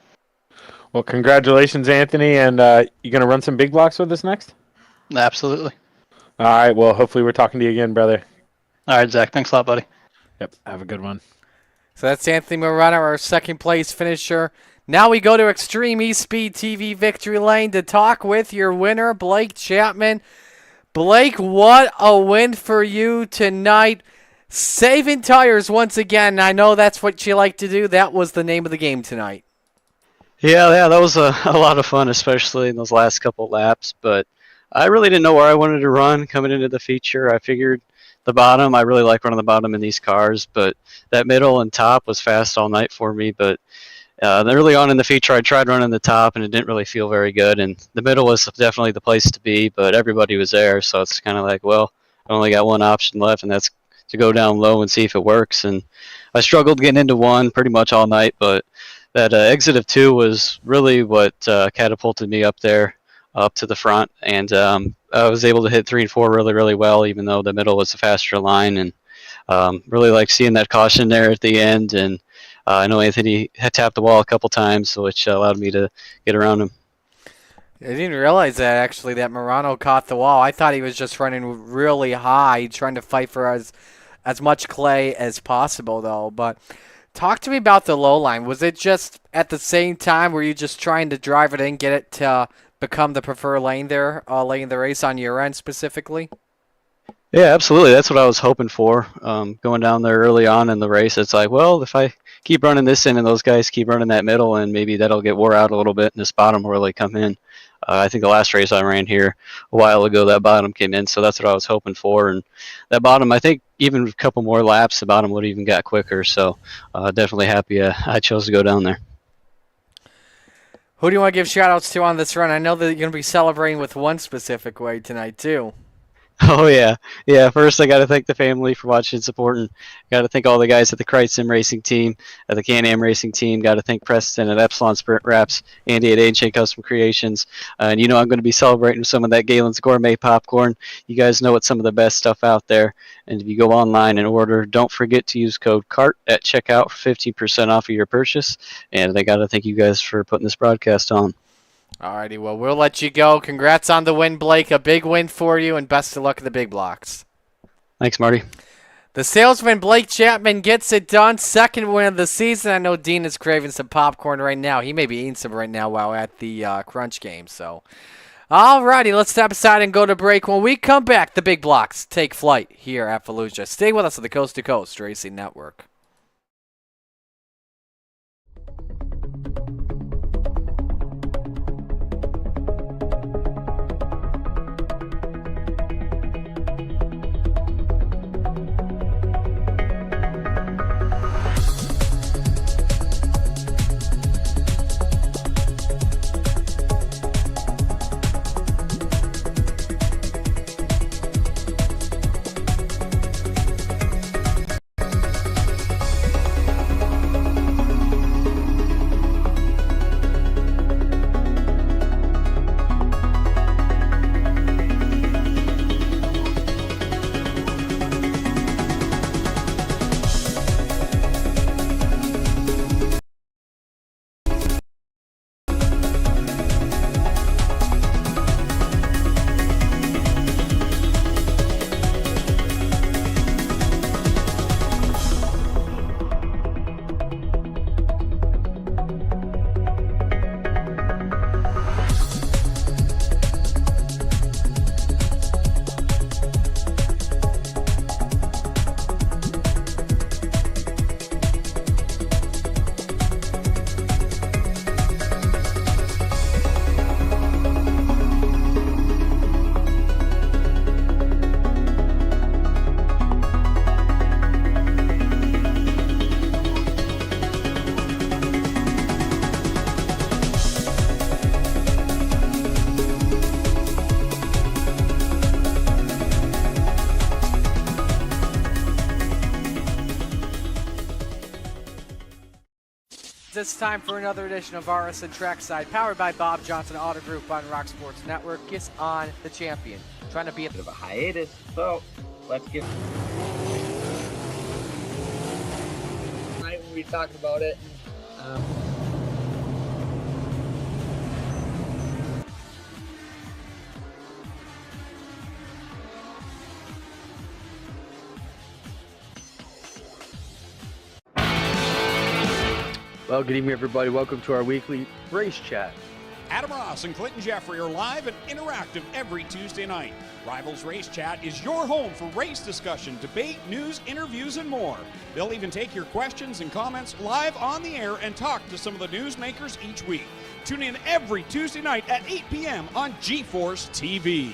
Well, congratulations, Anthony, and you gonna run some big blocks with us next? Absolutely. All right. Well, hopefully we're talking to you again, brother. All right, Zach. Thanks a lot, buddy. Yep. Have a good one. So that's Anthony Morano, our second place finisher. Now we go to Extreme E-Speed TV Victory Lane to talk with your winner, Blake Chapman. Blake, what a win for you tonight. Saving tires once again. I know that's what you like to do. That was the name of the game tonight. Yeah, that was a lot of fun, especially in those last couple laps. But I really didn't know where I wanted to run coming into the feature. I figured the bottom. I really like running the bottom in these cars, but that middle and top was fast all night for me. But early on in the feature, I tried running the top, and it didn't really feel very good. And the middle was definitely the place to be, but everybody was there, so it's kind of like, well, I only got one option left, and that's to go down low and see if it works. And I struggled getting into one pretty much all night, but that exit of 2 was really what catapulted me up there, up to the front, and I was able to hit 3 and 4 really, really well, even though the middle was a faster line, and really like seeing that caution there at the end. And I know Anthony had tapped the wall a couple times, which allowed me to get around him. I didn't realize that, actually, that Morano caught the wall. I thought he was just running really high, trying to fight for as much clay as possible, though. But talk to me about the low line. Was it just at the same time, were you just trying to drive it in, get it to become the preferred lane there, lane the race on your end specifically? Yeah, absolutely. That's what I was hoping for. Going down there early on in the race, it's like, well, if I keep running this in and those guys keep running that middle, and maybe that'll get wore out a little bit and this bottom will really come in. I think the last race I ran here a while ago, that bottom came in, so that's what I was hoping for. And that bottom, I think even a couple more laps, the bottom would have even got quicker. So definitely happy I chose to go down there. Who do you want to give shout-outs to on this run? I know that you're going to be celebrating with one specific way tonight, too. Oh, yeah. Yeah, first I got to thank the family for watching and supporting. Got to thank all the guys at the Kreiz Sim Racing team, at the Can-Am Racing team. Got to thank Preston at Epsilon Sprint Wraps, Andy at Ancient Custom Creations. And, I'm going to be celebrating some of that Galen's Gourmet popcorn. You guys know it's some of the best stuff out there. And if you go online and order, don't forget to use code CART at checkout for 15% off of your purchase. And I got to thank you guys for putting this broadcast on. Alrighty, well, we'll let you go. Congrats on the win, Blake. A big win for you, and best of luck in the big blocks. Thanks, Marty. The salesman, Blake Chapman, gets it done. Second win of the season. I know Dean is craving some popcorn right now. He may be eating some right now while at the Crunch game. So, alrighty, let's step aside and go to break. When we come back, the big blocks take flight here at Volusia. Stay with us on the Coast to Coast Racing Network. It's time for another edition of RSN Trackside, powered by Bob Johnson Auto Group on Rock Sports Network. Gets on the champion, trying to be a bit of a hiatus, so let's get. Tonight we talked about it. Well, good evening, everybody. Welcome to our weekly race chat. Adam Ross and Clinton Jeffrey are live and interactive every Tuesday night. Rivals Race Chat is your home for race discussion, debate, news, interviews, and more. They'll even take your questions and comments live on the air and talk to some of the newsmakers each week. Tune in every Tuesday night at 8 p.m. on GeForce TV.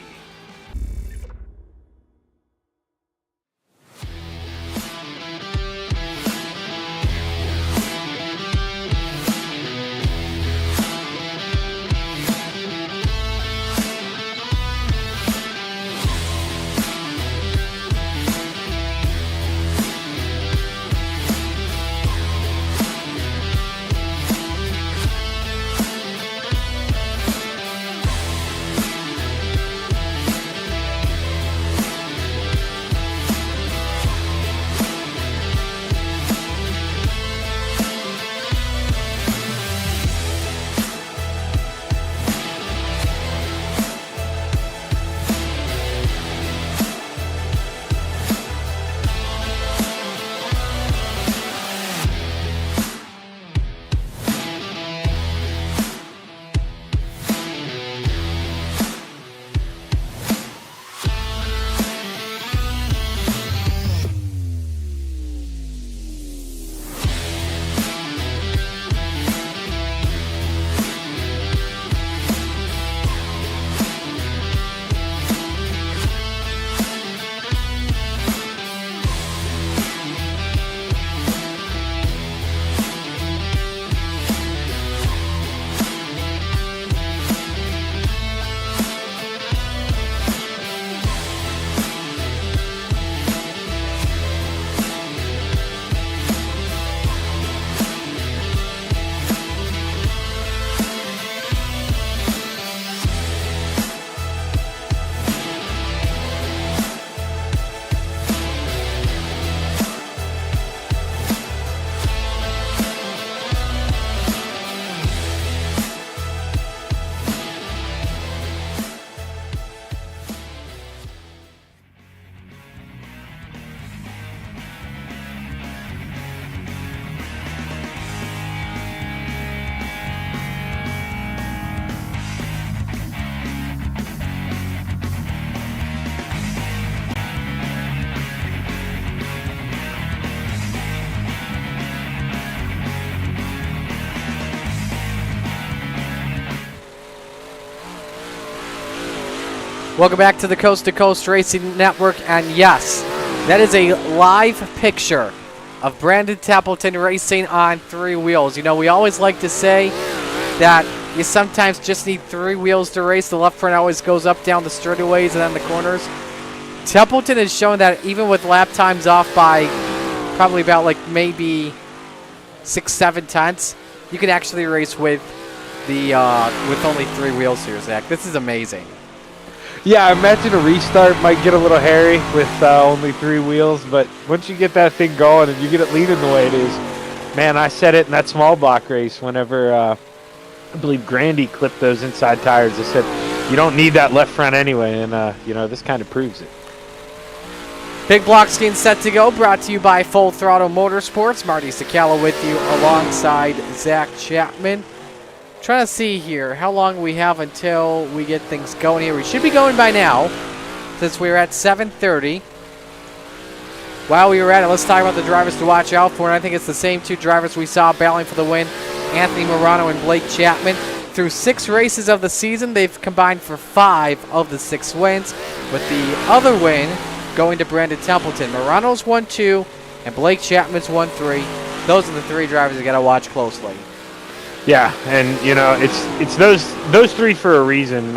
Welcome back to the Coast to Coast Racing Network, and yes, that is a live picture of Brandon Templeton racing on 3 wheels. You know, we always like to say that you sometimes just need 3 wheels to race. The left front always goes up, down the straightaways, and then the corners. Templeton has shown that even with lap times off by probably about like maybe 6-7 tenths, you can actually race with the with only 3 wheels here, Zach. This is amazing. Yeah, I imagine a restart might get a little hairy with only 3 wheels, but once you get that thing going and you get it leaning the way it is, man, I said it in that small block race whenever I believe Grandy clipped those inside tires. I said, you don't need that left front anyway, and, you know, this kind of proves it. Big block skin set to go, brought to you by Full Throttle Motorsports. Marty Sakala with you alongside Zach Chapman. Trying to see here how long we have until we get things going here. We should be going by now, since we're at 7:30. While we were at it, let's talk about the drivers to watch out for. And I think it's the same 2 drivers we saw battling for the win, Anthony Morano and Blake Chapman. Through 6 races of the season, they've combined for 5 of the 6 wins, with the other win going to Brandon Templeton. Morano's 1-2, and Blake Chapman's 1-3. Those are the 3 drivers you got to watch closely. Yeah, and you know it's those 3 for a reason.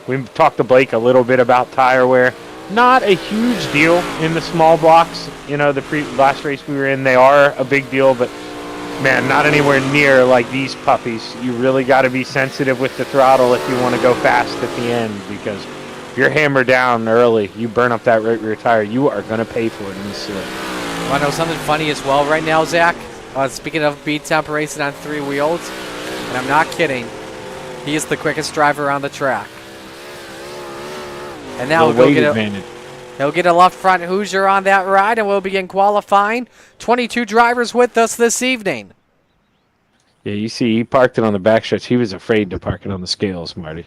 We talked to Blake a little bit about tire wear. Not a huge deal in the small blocks. You know, the last race we were in, they are a big deal, but man, not anywhere near like these puppies. You really got to be sensitive with the throttle if you want to go fast at the end, because if you're hammered down early, you burn up that right rear tire, you are going to pay for it in the slip. Want to know something funny as well right now, Zach? Speaking of beat temp racing on 3 wheels, and I'm not kidding, he is the quickest driver on the track. And now he'll get a left front Hoosier on that ride, and we'll begin qualifying. 22 drivers with us this evening. Yeah, you see, he parked it on the backstretch. He was afraid to park it on the scales, Marty.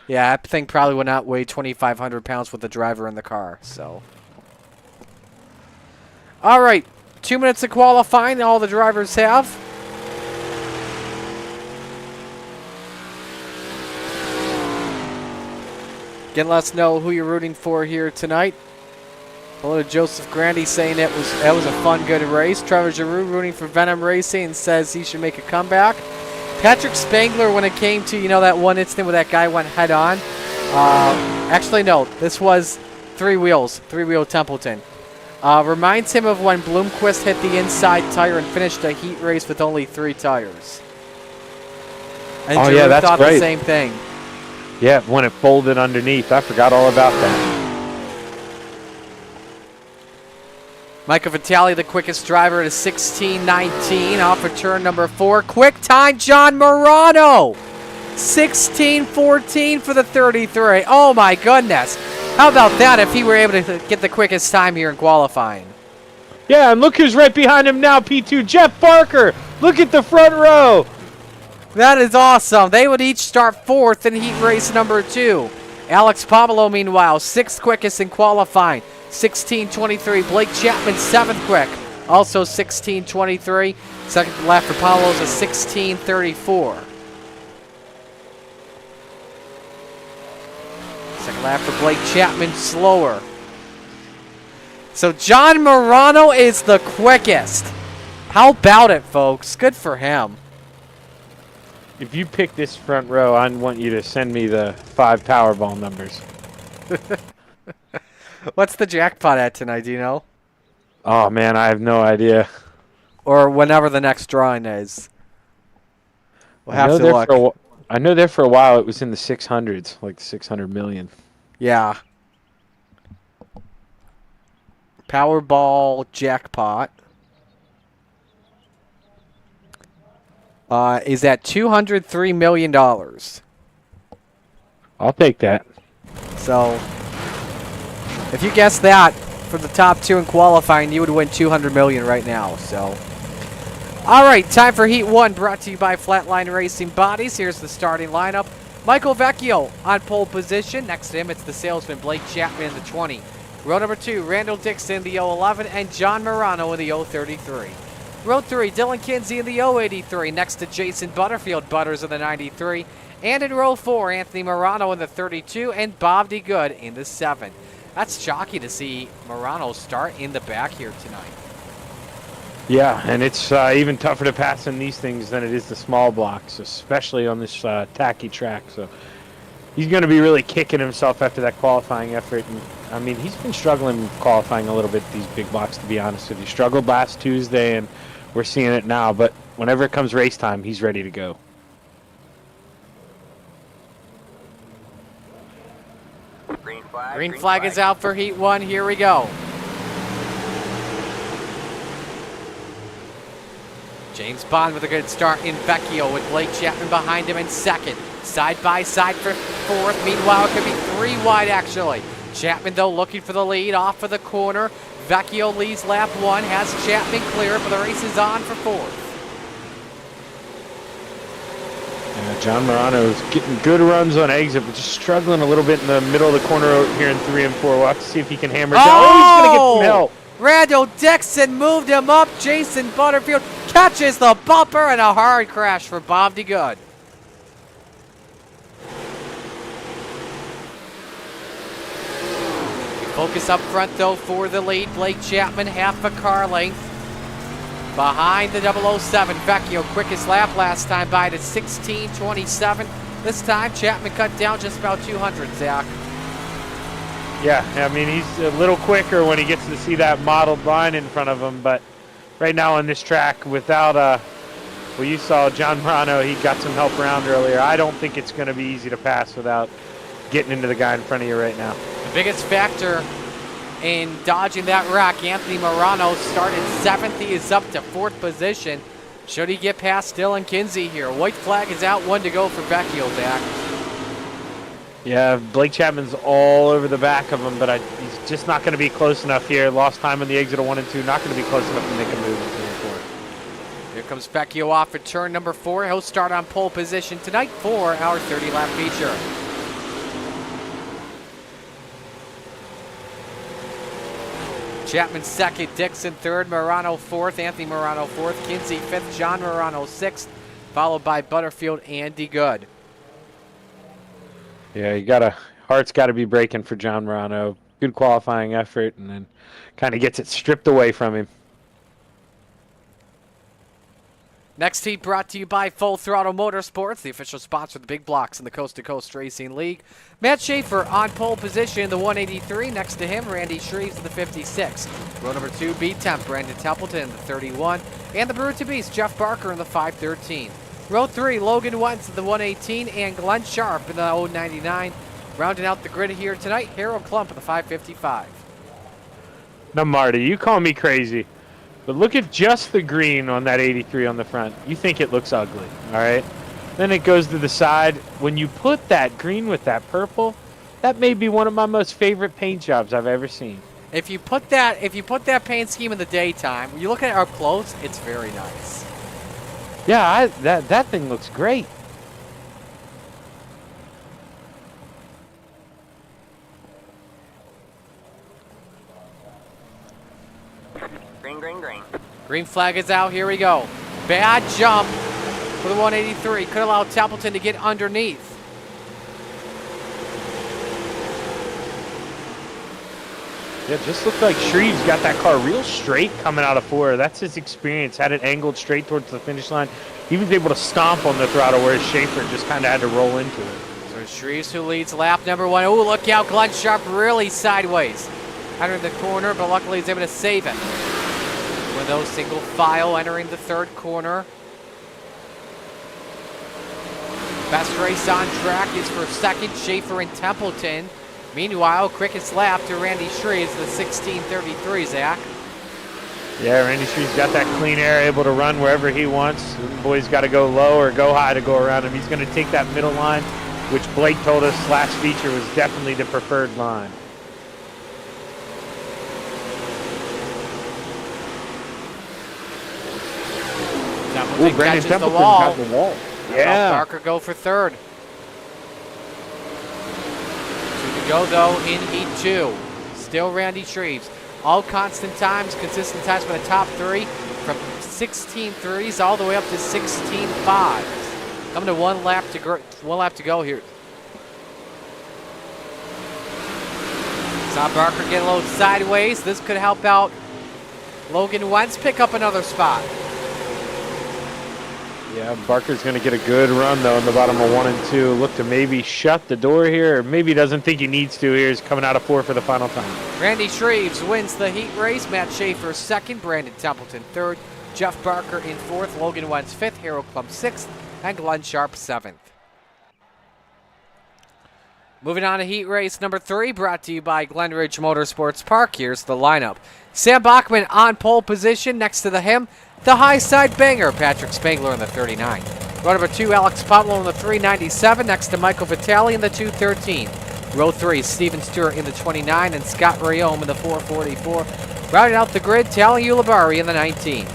Yeah, that thing probably would not weigh 2,500 pounds with the driver in the car. So, all right, 2 minutes of qualifying. All the drivers have. Again, let us know who you're rooting for here tonight. Hello to Joseph Grandy saying that was a fun, good race. Trevor Giroux rooting for Venom Racing and says he should make a comeback. Patrick Spangler, when it came to, that one incident where that guy went head on. Actually, no, this was three-wheel Templeton. Reminds him of when Bloomquist hit the inside tire and finished a heat race with only 3 tires. And Giroux that's thought right. the same thing. Yeah, when it folded underneath. I forgot all about that. Michael Vitale, the quickest driver, at a 16:19 off of turn number 4. Quick time, John Morano. 16:14 for the 33. Oh my goodness. How about that if he were able to get the quickest time here in qualifying? Yeah, and look who's right behind him now, P2. Jeff Barker. Look at the front row. That is awesome. They would each start 4th in heat race number 2. Alex Pablo, meanwhile, 6th quickest in qualifying. 16:23. Blake Chapman, 7th quick. Also 16:23. Second lap for Pablo is a 16:34. Second lap for Blake Chapman, slower. So John Morano is the quickest. How about it, folks? Good for him. If you pick this front row, I want you to send me the 5 Powerball numbers. What's the jackpot at tonight, do you know? Oh, man, I have no idea. Or whenever the next drawing is. We'll have to look. I know there for a while it was in the 600s, like 600 million. Yeah. Powerball jackpot is at $203 million. I'll take that. So, if you guess that for the top 2 in qualifying, you would win $200 million right now. So, all right, time for Heat 1, brought to you by Flatline Racing Bodies. Here's the starting lineup. Michael Vecchio on pole position. Next to him, it's the salesman Blake Chapman in the 20. Row number 2, Randall Dixon in the 011 and John Morano in the 033. Row 3, Dylan Kinsey in the 083 next to Jason Butterfield Butters in the 93. And in row 4, Anthony Morano in the 32 and Bob DeGood in the 7. That's shocking to see Morano start in the back here tonight. Yeah, and it's even tougher to pass in these things than it is the small blocks, especially on this tacky track. So he's going to be really kicking himself after that qualifying effort. And I mean, he's been struggling qualifying a little bit, these big blocks, to be honest with you. Struggled last Tuesday, and we're seeing it now. But whenever it comes race time, he's ready to go. Green flag is out for Heat 1. Here we go. James Bond with a good start in Vecchio with Blake Chapman behind him in second. Side by side for 4th. Meanwhile, it could be 3 wide actually. Chapman, though, looking for the lead off of the corner. Vecchio leads lap 1, has Chapman clear, but the race is on for 4th. John Morano is getting good runs on exit, but just struggling a little bit in the middle of the corner here in 3 and 4. We'll have to see if he can hammer it down. Oh, he's going to get some help. Randall Dixon moved him up. Jason Butterfield catches the bumper, and a hard crash for Bob DeGood. Focus up front, though, for the lead. Blake Chapman, half a car length. Behind the 007, Vecchio, quickest lap last time by to 16:27. This time, Chapman cut down just about 200, Zach. Yeah, I mean, he's a little quicker when he gets to see that mottled line in front of him, but right now on this track, without, well, you saw John Morano, he got some help around earlier. I don't think it's going to be easy to pass without getting into the guy in front of you right now. The biggest factor in dodging that wreck, Anthony Morano started 7th. He is up to 4th position. Should he get past Dylan Kinsey here? White flag is out, 1 to go for Vecchio, Zach. Yeah, Blake Chapman's all over the back of him, but he's just not going to be close enough here. Lost time on the exit of 1 and 2. Not going to be close enough to make a move in 3 and 4. Here comes Vecchio off at turn number 4. He'll start on pole position tonight for our 30-lap feature. Chapman second, Dixon third, Morano fourth, Anthony Morano fourth, Kinsey fifth, John Morano sixth, followed by Butterfield, Andy Good. Yeah, heart's got to be breaking for John Morano. Good qualifying effort, and then kind of gets it stripped away from him. Next heat brought to you by Full Throttle Motorsports, the official sponsor of the Big Blocks in the Coast to Coast Racing League. Matt Schaefer on pole position in the 183. Next to him, Randy Shreves in the 56. Row number 2, B-Temp, Brandon Templeton in the 31. And the Brew to Beast, Jeff Barker in the 513. Row 3, Logan Wentz in the 118 and Glenn Sharp in the 099. Rounding out the grid here tonight, Harold Klump in the 555. Now, Marty, you call me crazy, but look at just the green on that 83 on the front. You think it looks ugly, all right? Then it goes to the side. When you put that green with that purple, that may be one of my most favorite paint jobs I've ever seen. If you put that paint scheme in the daytime, when you look at it up close, it's very nice. Yeah, that thing looks great. Green, green, green. Green flag is out. Here we go. Bad jump for the 183. Could allow Templeton to get underneath. Yeah, it just looked like Shreves got that car real straight coming out of 4. That's his experience. Had it angled straight towards the finish line. He was able to stomp on the throttle, whereas Schaefer just kind of had to roll into it. So Shreves who leads lap number 1. Oh, look out. Glenn Sharp really sideways. Entering the corner, but luckily he's able to save it. Window single file entering the 3rd corner. Best race on track is for 2nd, Schaefer and Templeton. Meanwhile, quickest lap to Randy Shreves, the 16:33, Zach. Yeah, Randy Shreves got that clean air, able to run wherever he wants. The boy's got to go low or go high to go around him. He's going to take that middle line, which Blake told us last feature was definitely the preferred line. Templeton catches the Templeton's wall. got the wall. Yeah. Barker go for 3rd. 2 to go, though, in Heat 2. Still Randy Shreves. All constant times, consistent times for the top 3 from 16.3s all the way up to 16.5s. Coming to one lap to go here. Saw Barker get a little sideways. This could help out Logan Wentz pick up another spot. Yeah, Barker's going to get a good run, though, in the bottom of 1 and 2. Look to maybe shut the door here, or maybe doesn't think he needs to here. He's coming out of 4 for the final time. Randy Shreves wins the heat race. Matt Schaefer 2nd, Brandon Templeton 3rd, Jeff Barker in 4th, Logan Wentz 5th, Harold Klump 6th, and Glenn Sharp 7th. Moving on to heat race number 3, brought to you by Glenridge Motorsports Park. Here's the lineup. Sam Bachman on pole position. Next to him, the high side banger, Patrick Spangler in the 39. Row number 2, Alex Pablo in the 397. Next to Michael Vitale in the 213. Row 3, Steven Stewart in the 29 and Scott Rayome in the 444. Rounding out the grid, Tally Ulibarri in the 19.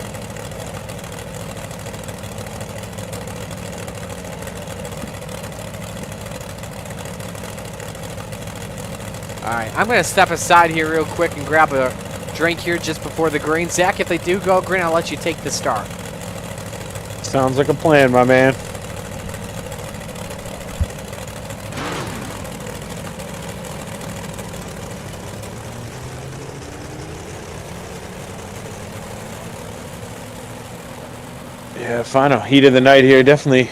All right, I'm going to step aside here real quick and grab a drink here just before the green. Zach, if they do go green, I'll let you take the start. Sounds like a plan, my man. Yeah, final heat of the night here. Definitely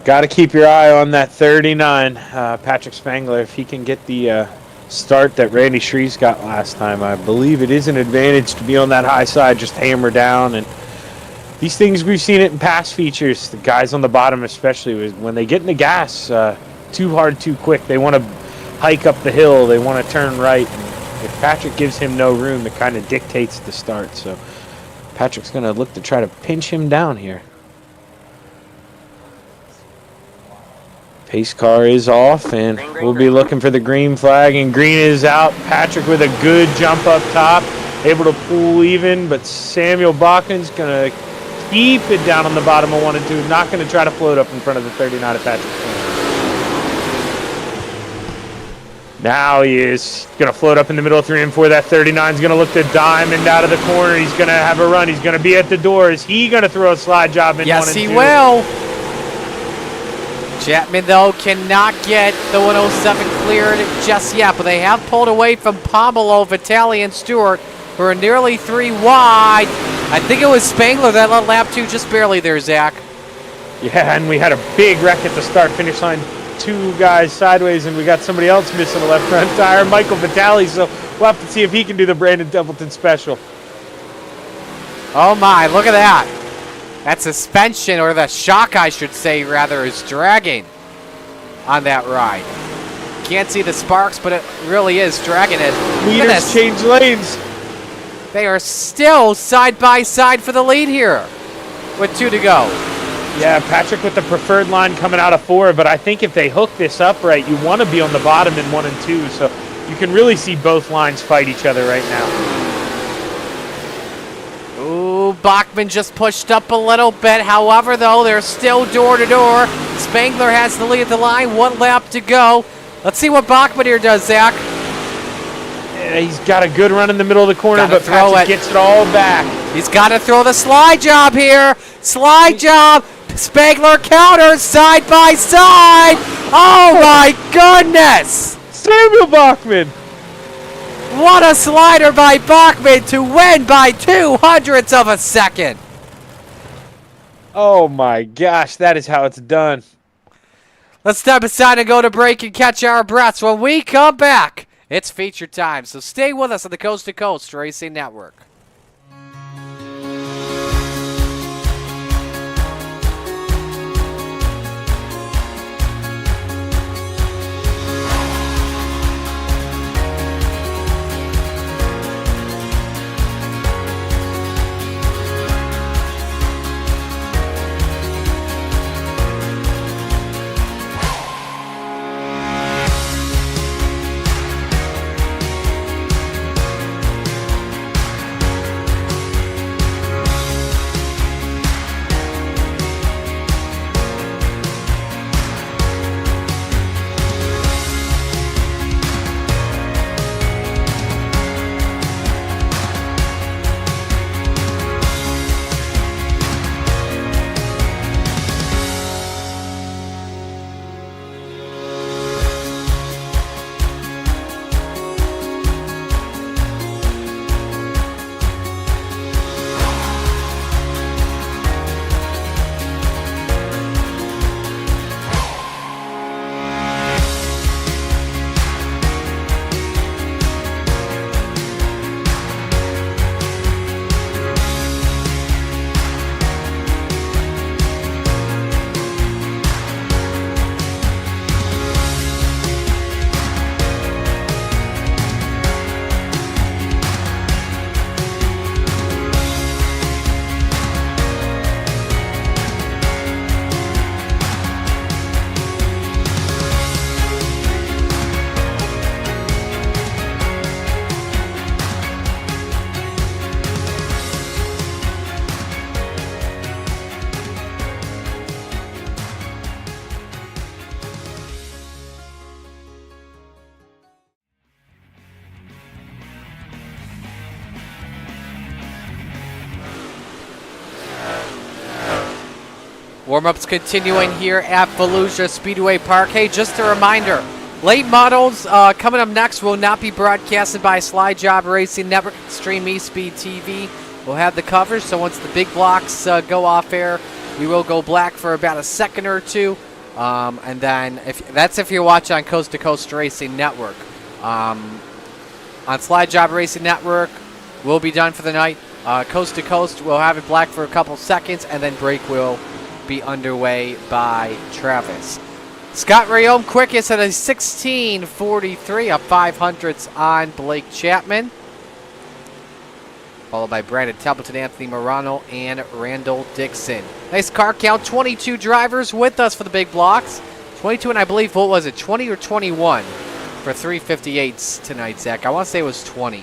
got to keep your eye on that 39, Patrick Spangler. If he can get the start that Randy Shreves got last time, I believe it is an advantage to be on that high side, just hammer down. And these things, we've seen it in past features. The guys on the bottom, especially, when they get in the gas too hard, too quick, they want to hike up the hill. They want to turn right. And if Patrick gives him no room, it kind of dictates the start. So Patrick's going to look to try to pinch him down here. Pace car is off, and we'll be looking for the green flag, and green is out. Patrick with a good jump up top, able to pull even, but Samuel Bachman's going to keep it down on the bottom of 1 and 2. Not going to try to float up in front of the 39 at Patrick. Now he is going to float up in the middle of 3 and 4. That 39 is going to look to diamond out of the corner. He's going to have a run. He's going to be at the door. Is he going to throw a slide job in 1 and 2? Yes, he will. Chapman, though, cannot get the 107 cleared just yet, but they have pulled away from Pomelo, Vitale, and Stewart, who are nearly 3 wide. I think it was Spangler that led lap 2 just barely there, Zach. Yeah, and we had a big wreck at the start-finish line. 2 guys sideways, and we got somebody else missing a left front tire, Michael Vitale, so we'll have to see if he can do the Brandon Templeton special. Oh my, look at that. That suspension, or the shock I should say rather, is dragging on that ride. Can't see the sparks, but it really is dragging it. Leaders change lanes. They are still side by side for the lead here with 2 to go. Yeah, Patrick with the preferred line coming out of 4, but I think if they hook this up right, you want to be on the bottom in 1 and 2, so you can really see both lines fight each other right now. Ooh, Bachman just pushed up a little bit. However, though, they're still door to door. Spangler has the lead at the line, 1 lap to go. Let's see what Bachman here does, Zach. Yeah, he's got a good run in the middle of the corner, but Patrick gets it all back. He's got to throw the slide job here. Slide job. Spangler counters side by side. Oh my goodness! Samuel Bachman. What a slider by Bachman to win by 0.02 of a second. Oh my gosh, that is how it's done. Let's step aside and go to break and catch our breaths. When we come back, it's feature time. So stay with us on the Coast to Coast Racing Network. Warm-ups continuing here at Volusia Speedway Park. Hey, just a reminder, late models coming up next will not be broadcasted by Slide Job Racing Network. Stream eSpeed TV will have the coverage, so once the big blocks go off air, we will go black for about a second or two. And then if you're watching on Coast to Coast Racing Network. On Slide Job Racing Network, we'll be done for the night. Coast to Coast, we'll have it black for a couple seconds, and then break will be underway by Travis. Scott Rayome quickest at a 16:43, up 500ths on Blake Chapman. Followed by Brandon Templeton, Anthony Morano, and Randall Dixon. Nice car count, 22 drivers with us for the big blocks. 22 and I believe, what was it, 20 or 21 for 358s tonight, Zach? I want to say it was 20.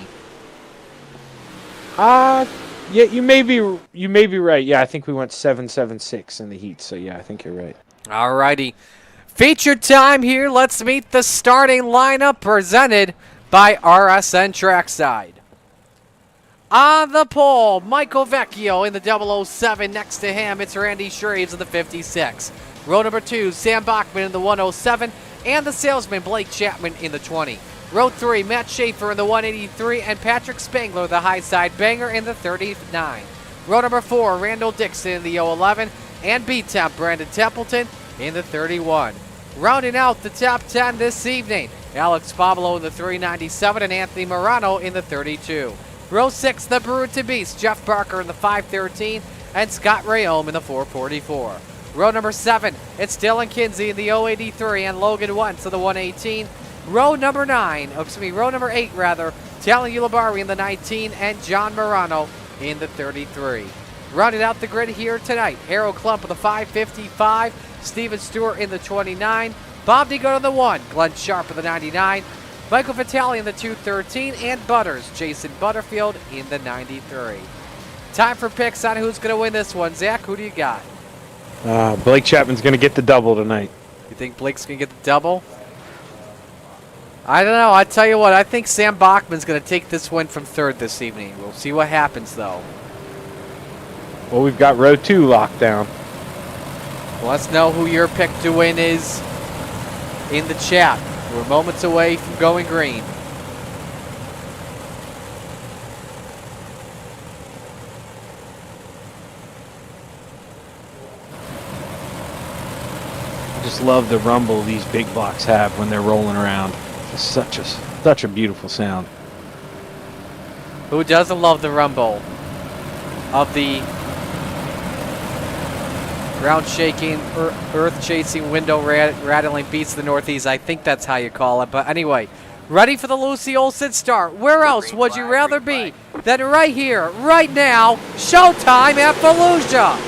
Yeah, you may be right. Yeah, I think we went 7.76 in the heat. So yeah, I think you're right. Alrighty. Feature time here. Let's meet the starting lineup presented by RSN Trackside. On the pole, Michael Vecchio in the 007. Next to him, it's Randy Shreves in the 56. Row number 2, Sam Bachman in the 107. And the salesman, Blake Chapman in the 20. Row 3, Matt Schaefer in the 183. And Patrick Spangler, the high side banger, in the 39. Row number 4, Randall Dixon in the 011. And B-Temp, Brandon Templeton in the 31. Rounding out the top 10 this evening, Alex Pablo in the 397 and Anthony Morano in the 32. Row 6, the Brute Beast, Jeff Barker in the 513 and Scott Rayome in the 444. Row number 7, it's Dylan Kinsey in the 083 and Logan Wentz in the 118. Row number 8 rather, Tally Ulabari in the 19 and John Morano in the 33. Rounding out the grid here tonight, Harold Klump in the 555, Steven Stewart in the 29, Bob Degood in the 1, Glenn Sharp in the 99, Michael Vitale in the 213, and Butters, Jason Butterfield in the 93. Time for picks on who's going to win this one. Zach, who do you got? Blake Chapman's going to get the double tonight. You think Blake's going to get the double? I don't know. I tell you what, I think Sam Bachman's going to take this win from third this evening. We'll see what happens, though. Well, we've got row 2 locked down. Let us know who your pick to win is in the chat. We're moments away from going green. I just love the rumble these big blocks have when they're rolling around. It's such a beautiful sound. Who doesn't love the rumble of the ground shaking, earth chasing, window rattling beats of the Northeast? I think that's how you call it. But anyway, ready for the Lucy Olson start. Where else would you rather be than right here, right now? Showtime at Volusia.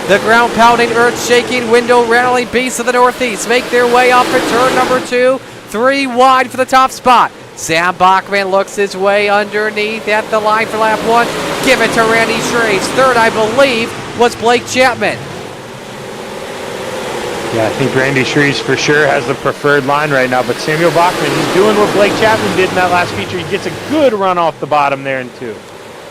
The ground pounding, earth shaking, window rattling beasts of the Northeast make their way up for turn number 2. 3 wide for the top spot. Sam Bachman looks his way underneath at the line for lap 1. Give it to Randy Shreves. Third, I believe, was Blake Chapman. Yeah, I think Randy Shreves for sure has the preferred line right now, but Samuel Bachman, he's doing what Blake Chapman did in that last feature. He gets a good run off the bottom there in 2.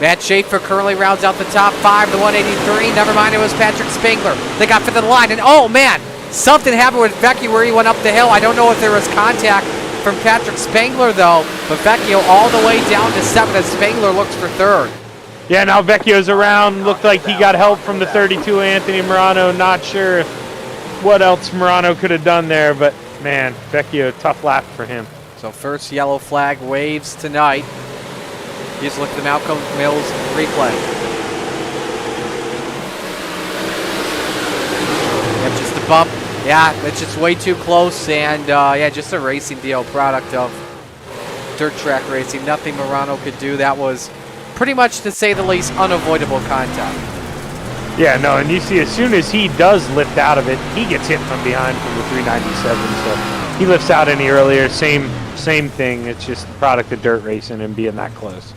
Matt Schaefer currently rounds out the top 5, the 183. Never mind, it was Patrick Spangler. They got fifth of the line, and oh man, something happened with Vecchio where he went up the hill. I don't know if there was contact from Patrick Spangler though, but Vecchio all the way down to 7 as Spangler looks for third. Yeah, now Vecchio's around. Looked like he got help from the 32 Anthony Morano. Not sure what else Morano could have done there, but man, Vecchio, tough lap for him. So first yellow flag waves tonight. He's looking at Malcolm Mills replay. Yep, just a bump. Yeah, it's just way too close, and yeah, just a racing deal, product of dirt track racing. Nothing Morano could do. That was pretty much, to say the least, unavoidable contact. Yeah, no, and you see as soon as he does lift out of it, he gets hit from behind from the 397. So he lifts out any earlier, same thing. It's just the product of dirt racing and being that close.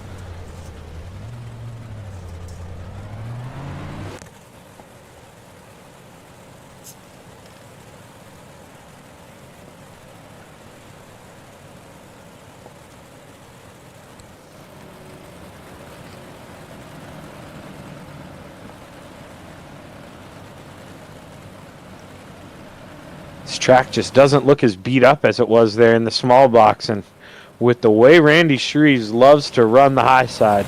This track just doesn't look as beat up as it was there in the small box, and with the way Randy Shreves loves to run the high side,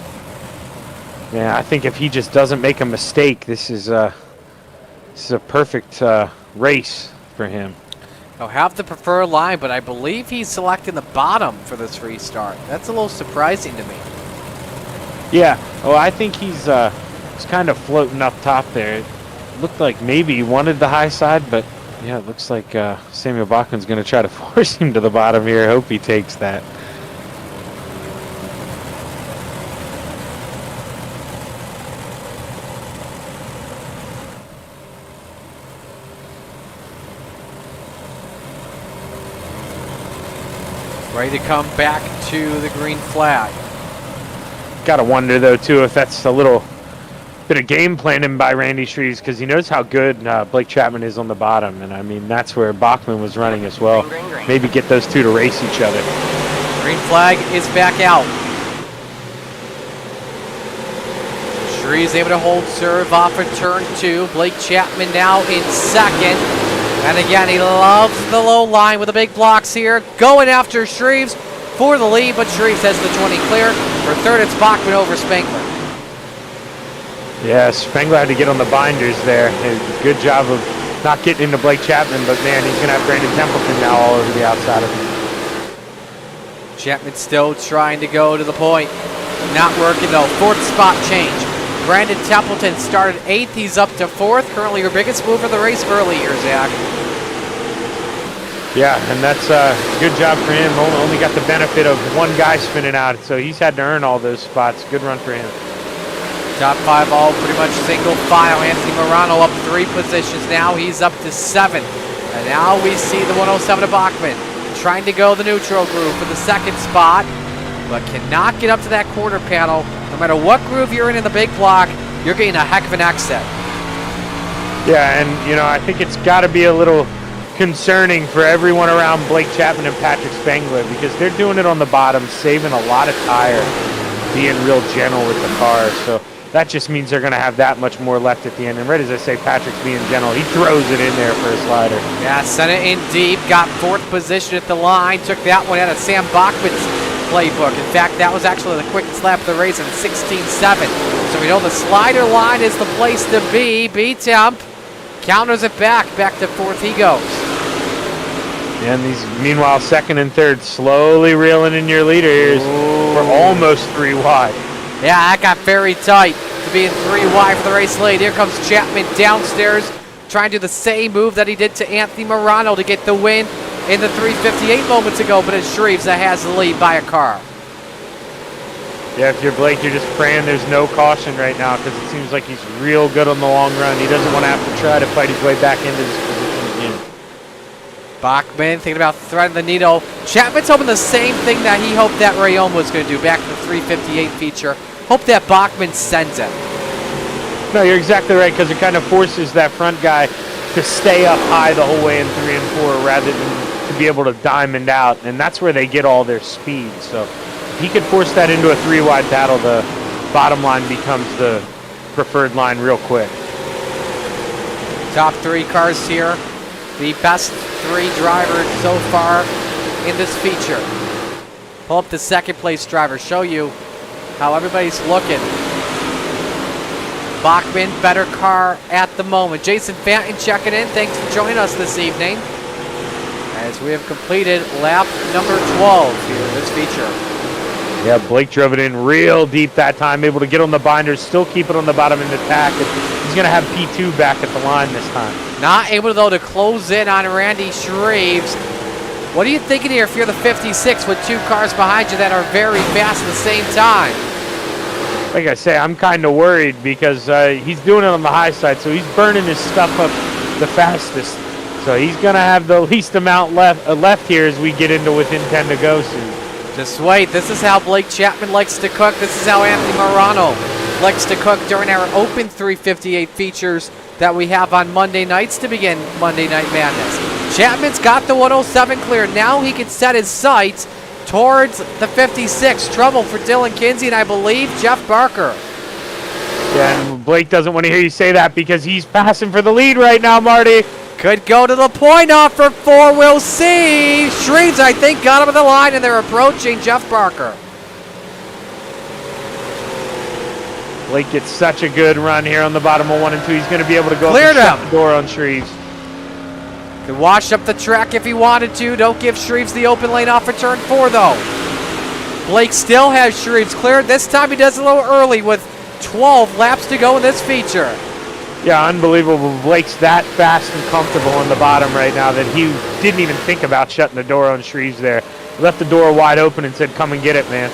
man, I think if he just doesn't make a mistake, this is a perfect race for him. He'll have the preferred line, but I believe he's selecting the bottom for this restart. That's a little surprising to me. Yeah, well, I think he's kind of floating up top there. It looked like maybe he wanted the high side, but yeah, it looks like Samuel Bachman's going to try to force him to the bottom here. I hope he takes that. Ready to come back to the green flag. Gotta wonder though too if that's a little bit of game planning by Randy Shreves, because he knows how good Blake Chapman is on the bottom, and I mean that's where Bachman was running as well. Green, green, green. Maybe get those two to race each other. Green flag is back out. Shreves able to hold serve off of turn 2. Blake Chapman now in second. And again, he loves the low line with the big blocks here. Going after Shreves for the lead, but Shreves has the 20 clear. For third, it's Bachman over Spangler. Yeah, Spangler had to get on the binders there. Good job of not getting into Blake Chapman, but man, he's going to have Brandon Templeton now all over the outside of him. Chapman still trying to go to the point. Not working though. Fourth spot change. Brandon Templeton started 8th. He's up to 4th. Currently your biggest move of the race early here, Zach. Yeah, and that's a good job for him. Only got the benefit of one guy spinning out, so he's had to earn all those spots. Good run for him. Top 5 all pretty much single file. Anthony Morano up 3 positions now. He's up to 7th. And now we see the 107 of Bachman trying to go the neutral groove for the 2nd spot, but cannot get up to that quarter panel. No matter what groove you're in the big block, you're getting a heck of an exit. Yeah, and you know, I think it's got to be a little concerning for everyone around Blake Chapman and Patrick Spangler, because they're doing it on the bottom, saving a lot of tire, being real gentle with the car. So that just means they're going to have that much more left at the end. And right as I say, Patrick's being gentle. He throws it in there for a slider. Yeah, sent it in deep, got 4th position at the line, took that one out of Sam Bachman's playbook. In fact, that was actually the quickest lap of the race in 16.7. So we know the slider line is the place to be. B-Temp counters it back to 4th he goes. And these, meanwhile, 2nd and 3rd slowly reeling in your leaders for almost 3 wide. Yeah, that got very tight to being 3 wide for the race lead. Here comes Chapman downstairs, trying to do the same move that he did to Anthony Morano to get the win in the 3:58 moments ago, but it's Shreves that has the lead by a car. Yeah, if you're Blake, you're just praying there's no caution right now, because it seems like he's real good on the long run. He doesn't want to have to try to fight his way back into this position again. Bachman thinking about threading the needle. Chapman's hoping the same thing that he hoped that Rayom was going to do back in the 3:58 feature. Hope that Bachman sends it. No, you're exactly right, because it kind of forces that front guy to stay up high the whole way in 3 and 4 rather than to be able to diamond out, and that's where they get all their speed. So if he could force that into a 3 wide battle, the bottom line becomes the preferred line real quick. Top 3 cars here. The best 3 drivers so far in this feature. Pull up the 2nd place driver, show you how everybody's looking. Bachman, better car at the moment. Jason Fanton checking in. Thanks for joining us this evening as we have completed lap number 12 here in this feature. Yeah, Blake drove it in real deep that time, able to get on the binders, still keep it on the bottom in the tack. He's going to have P2 back at the line this time. Not able, though, to close in on Randy Shreves. What are you thinking here if you're the 56 with 2 cars behind you that are very fast at the same time? Like I say, I'm kind of worried because he's doing it on the high side, so he's burning his stuff up the fastest. So he's going to have the least amount left here as we get into within 10 to go soon. Just wait. This is how Blake Chapman likes to cook. This is how Anthony Morano likes to cook during our open 358 features that we have on Monday nights to begin Monday Night Madness. Chapman's got the 107 cleared. Now he can set his sights towards the 56. Trouble for Dylan Kinsey and I believe Jeff Barker. Yeah, and Blake doesn't want to hear you say that because he's passing for the lead right now, Marty. Could go to the point off for 4. We'll see. Shreves, I think, got him at the line, and they're approaching Jeff Barker. Blake gets such a good run here on the bottom of 1 and 2. He's going to be able to go Cleared up and him. shut the door on Shreves. Could wash up the track if he wanted to. Don't give Shreves the open lane off for turn 4, though. Blake still has Shreves cleared. This time he does it a little early with 12 laps to go in this feature. Yeah, unbelievable. Blake's that fast and comfortable on the bottom right now that he didn't even think about shutting the door on Shreves there. He left the door wide open and said, come and get it, man.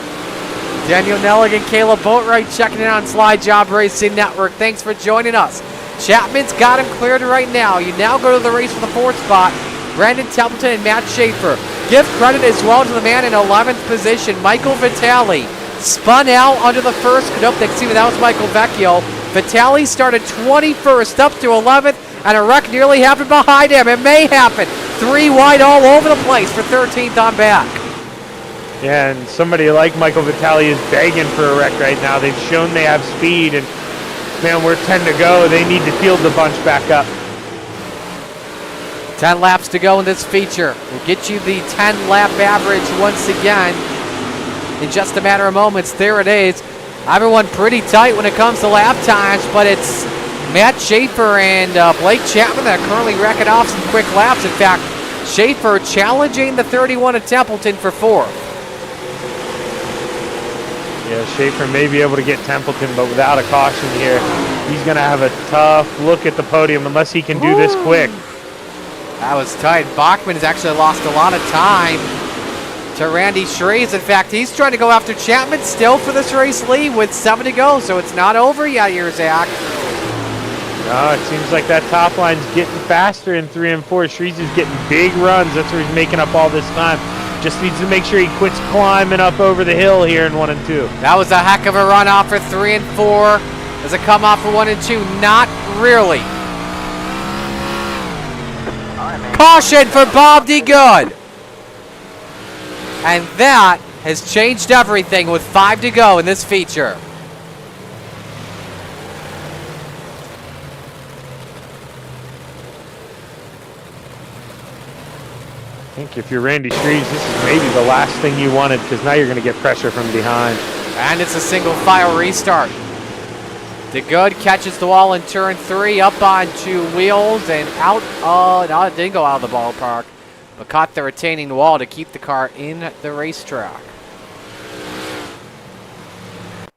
Daniel Nelligan, Caleb Boatwright checking in on Slide Job Racing Network. Thanks for joining us. Chapman's got him cleared right now. You now go to the race for the 4th spot. Brandon Templeton and Matt Schaefer Give credit as well to the man in 11th position, Michael Vitale. Spun out under the first. Nope, excuse me, that was Michael Vecchio. Vitale started 21st up to 11th, and a wreck nearly happened behind him. It may happen. 3 wide all over the place for 13th on back. Yeah, and somebody like Michael Vitale is begging for a wreck right now. They've shown they have speed, and man, we're 10 to go. They need to field the bunch back up. 10 laps to go in this feature. We'll get you the 10-lap average once again in just a matter of moments. There it is. Everyone pretty tight when it comes to lap times, but it's Matt Schaefer and Blake Chapman that are currently wrecking off some quick laps. In fact, Schaefer challenging the 31 at Templeton for 4th. Yeah, Schaefer may be able to get Templeton, but without a caution here, he's going to have a tough look at the podium unless he can do this quick. That was tight. Bachman has actually lost a lot of time to Randy Schrees. In fact, he's trying to go after Chapman still for this race lead with 7 to go, so it's not over yet here, Zach. No, it seems like that top line's getting faster in 3 and 4. Schrees is getting big runs. That's where he's making up all this time. Just needs to make sure he quits climbing up over the hill here in 1 and 2. That was a heck of a run off for 3 and 4. Does it come off for 1 and 2? Not really. Caution for Bob D. Good. And that has changed everything with 5 to go in this feature. I think if you're Randy Schrees, this is maybe the last thing you wanted, because now you're going to get pressure from behind. And it's a single file restart. DeGood catches the wall in turn 3, up onto wheels and out. No, it didn't go out of the ballpark, but caught the retaining wall to keep the car in the racetrack.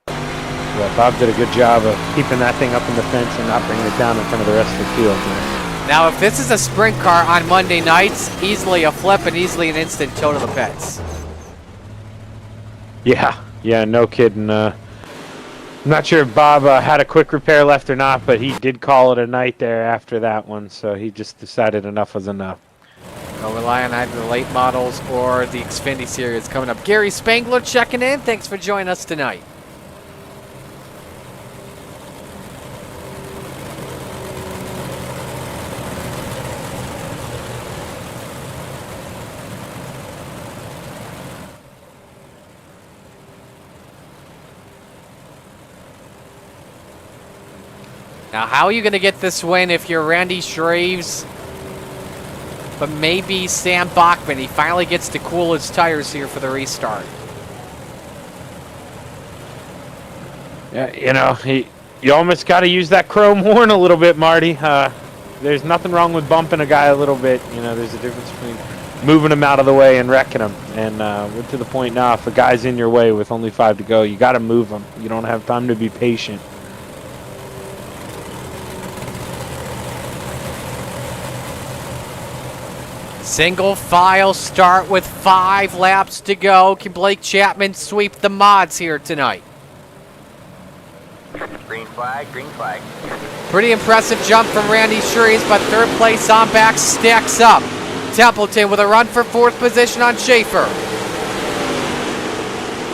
Yeah, Bob did a good job of keeping that thing up in the fence and not bringing it down in front of the rest of the field. Now, if this is a sprint car on Monday nights, easily a flip and easily an instant tow to the pits. Yeah, no kidding. I'm not sure if Bob had a quick repair left or not, but he did call it a night there after that one, so he just decided enough was enough. Don't rely on either the late models or the Xfinity Series coming up. Gary Spangler checking in. Thanks for joining us tonight. Now, how are you going to get this win if you're Randy Schreves, but maybe Sam Bachman? He finally gets to cool his tires here for the restart. Yeah, you know, you almost got to use that chrome horn a little bit, Marty. There's nothing wrong with bumping a guy a little bit. You know, there's a difference between moving him out of the way and wrecking him. And we're to the point now, if a guy's in your way with only 5 to go, you got to move him. You don't have time to be patient. Single file start with 5 laps to go. Can Blake Chapman sweep the mods here tonight? Green flag, green flag. Pretty impressive jump from Randy Schrees, but 3rd place on back stacks up. Templeton with a run for 4th position on Schaefer.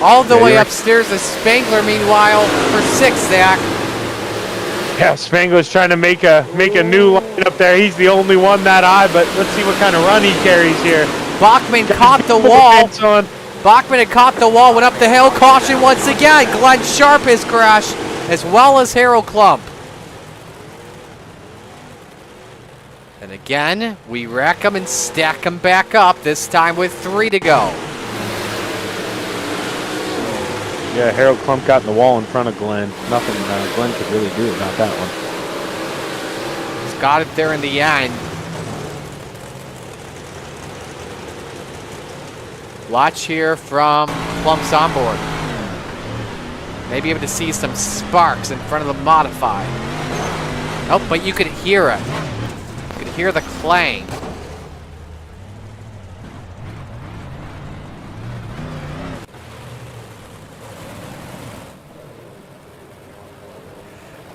All the way upstairs is Spangler, meanwhile, for 6th, Zach. Yeah, Spangler's trying to make a new line up there. He's the only one that high, but let's see what kind of run he carries here. Bachman caught the wall. Bachman had caught the wall, went up the hill. Caution once again. Glenn Sharp has crashed, as well as Harold Klump. And again, we rack them and stack them back up, this time with 3 to go. Yeah, Harold Klump got in the wall in front of Glenn. Nothing Glenn could really do about that one. He's got it there in the end. Watch here from Klump's onboard. Maybe able to see some sparks in front of the modified. Nope, but you could hear it. You could hear the clang.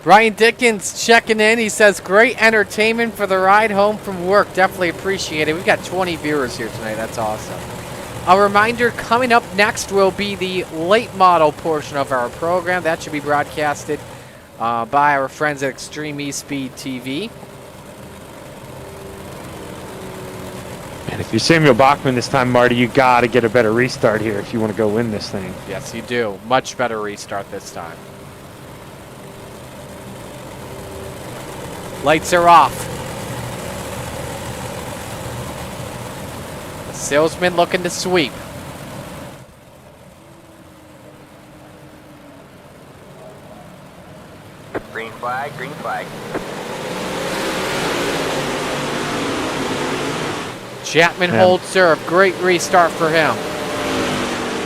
Brian Dickens checking in. He says, great entertainment for the ride home from work. Definitely appreciate it. We've got 20 viewers here tonight. That's awesome. A reminder, coming up next will be the late model portion of our program. That should be broadcasted by our friends at Extreme E-Speed TV. And if you're Samuel Bachman this time, Marty, you got to get a better restart here if you want to go win this thing. Yes, you do. Much better restart this time. Lights are off. The salesman looking to sweep. Green flag, green flag. Chapman holds serve. Great restart for him.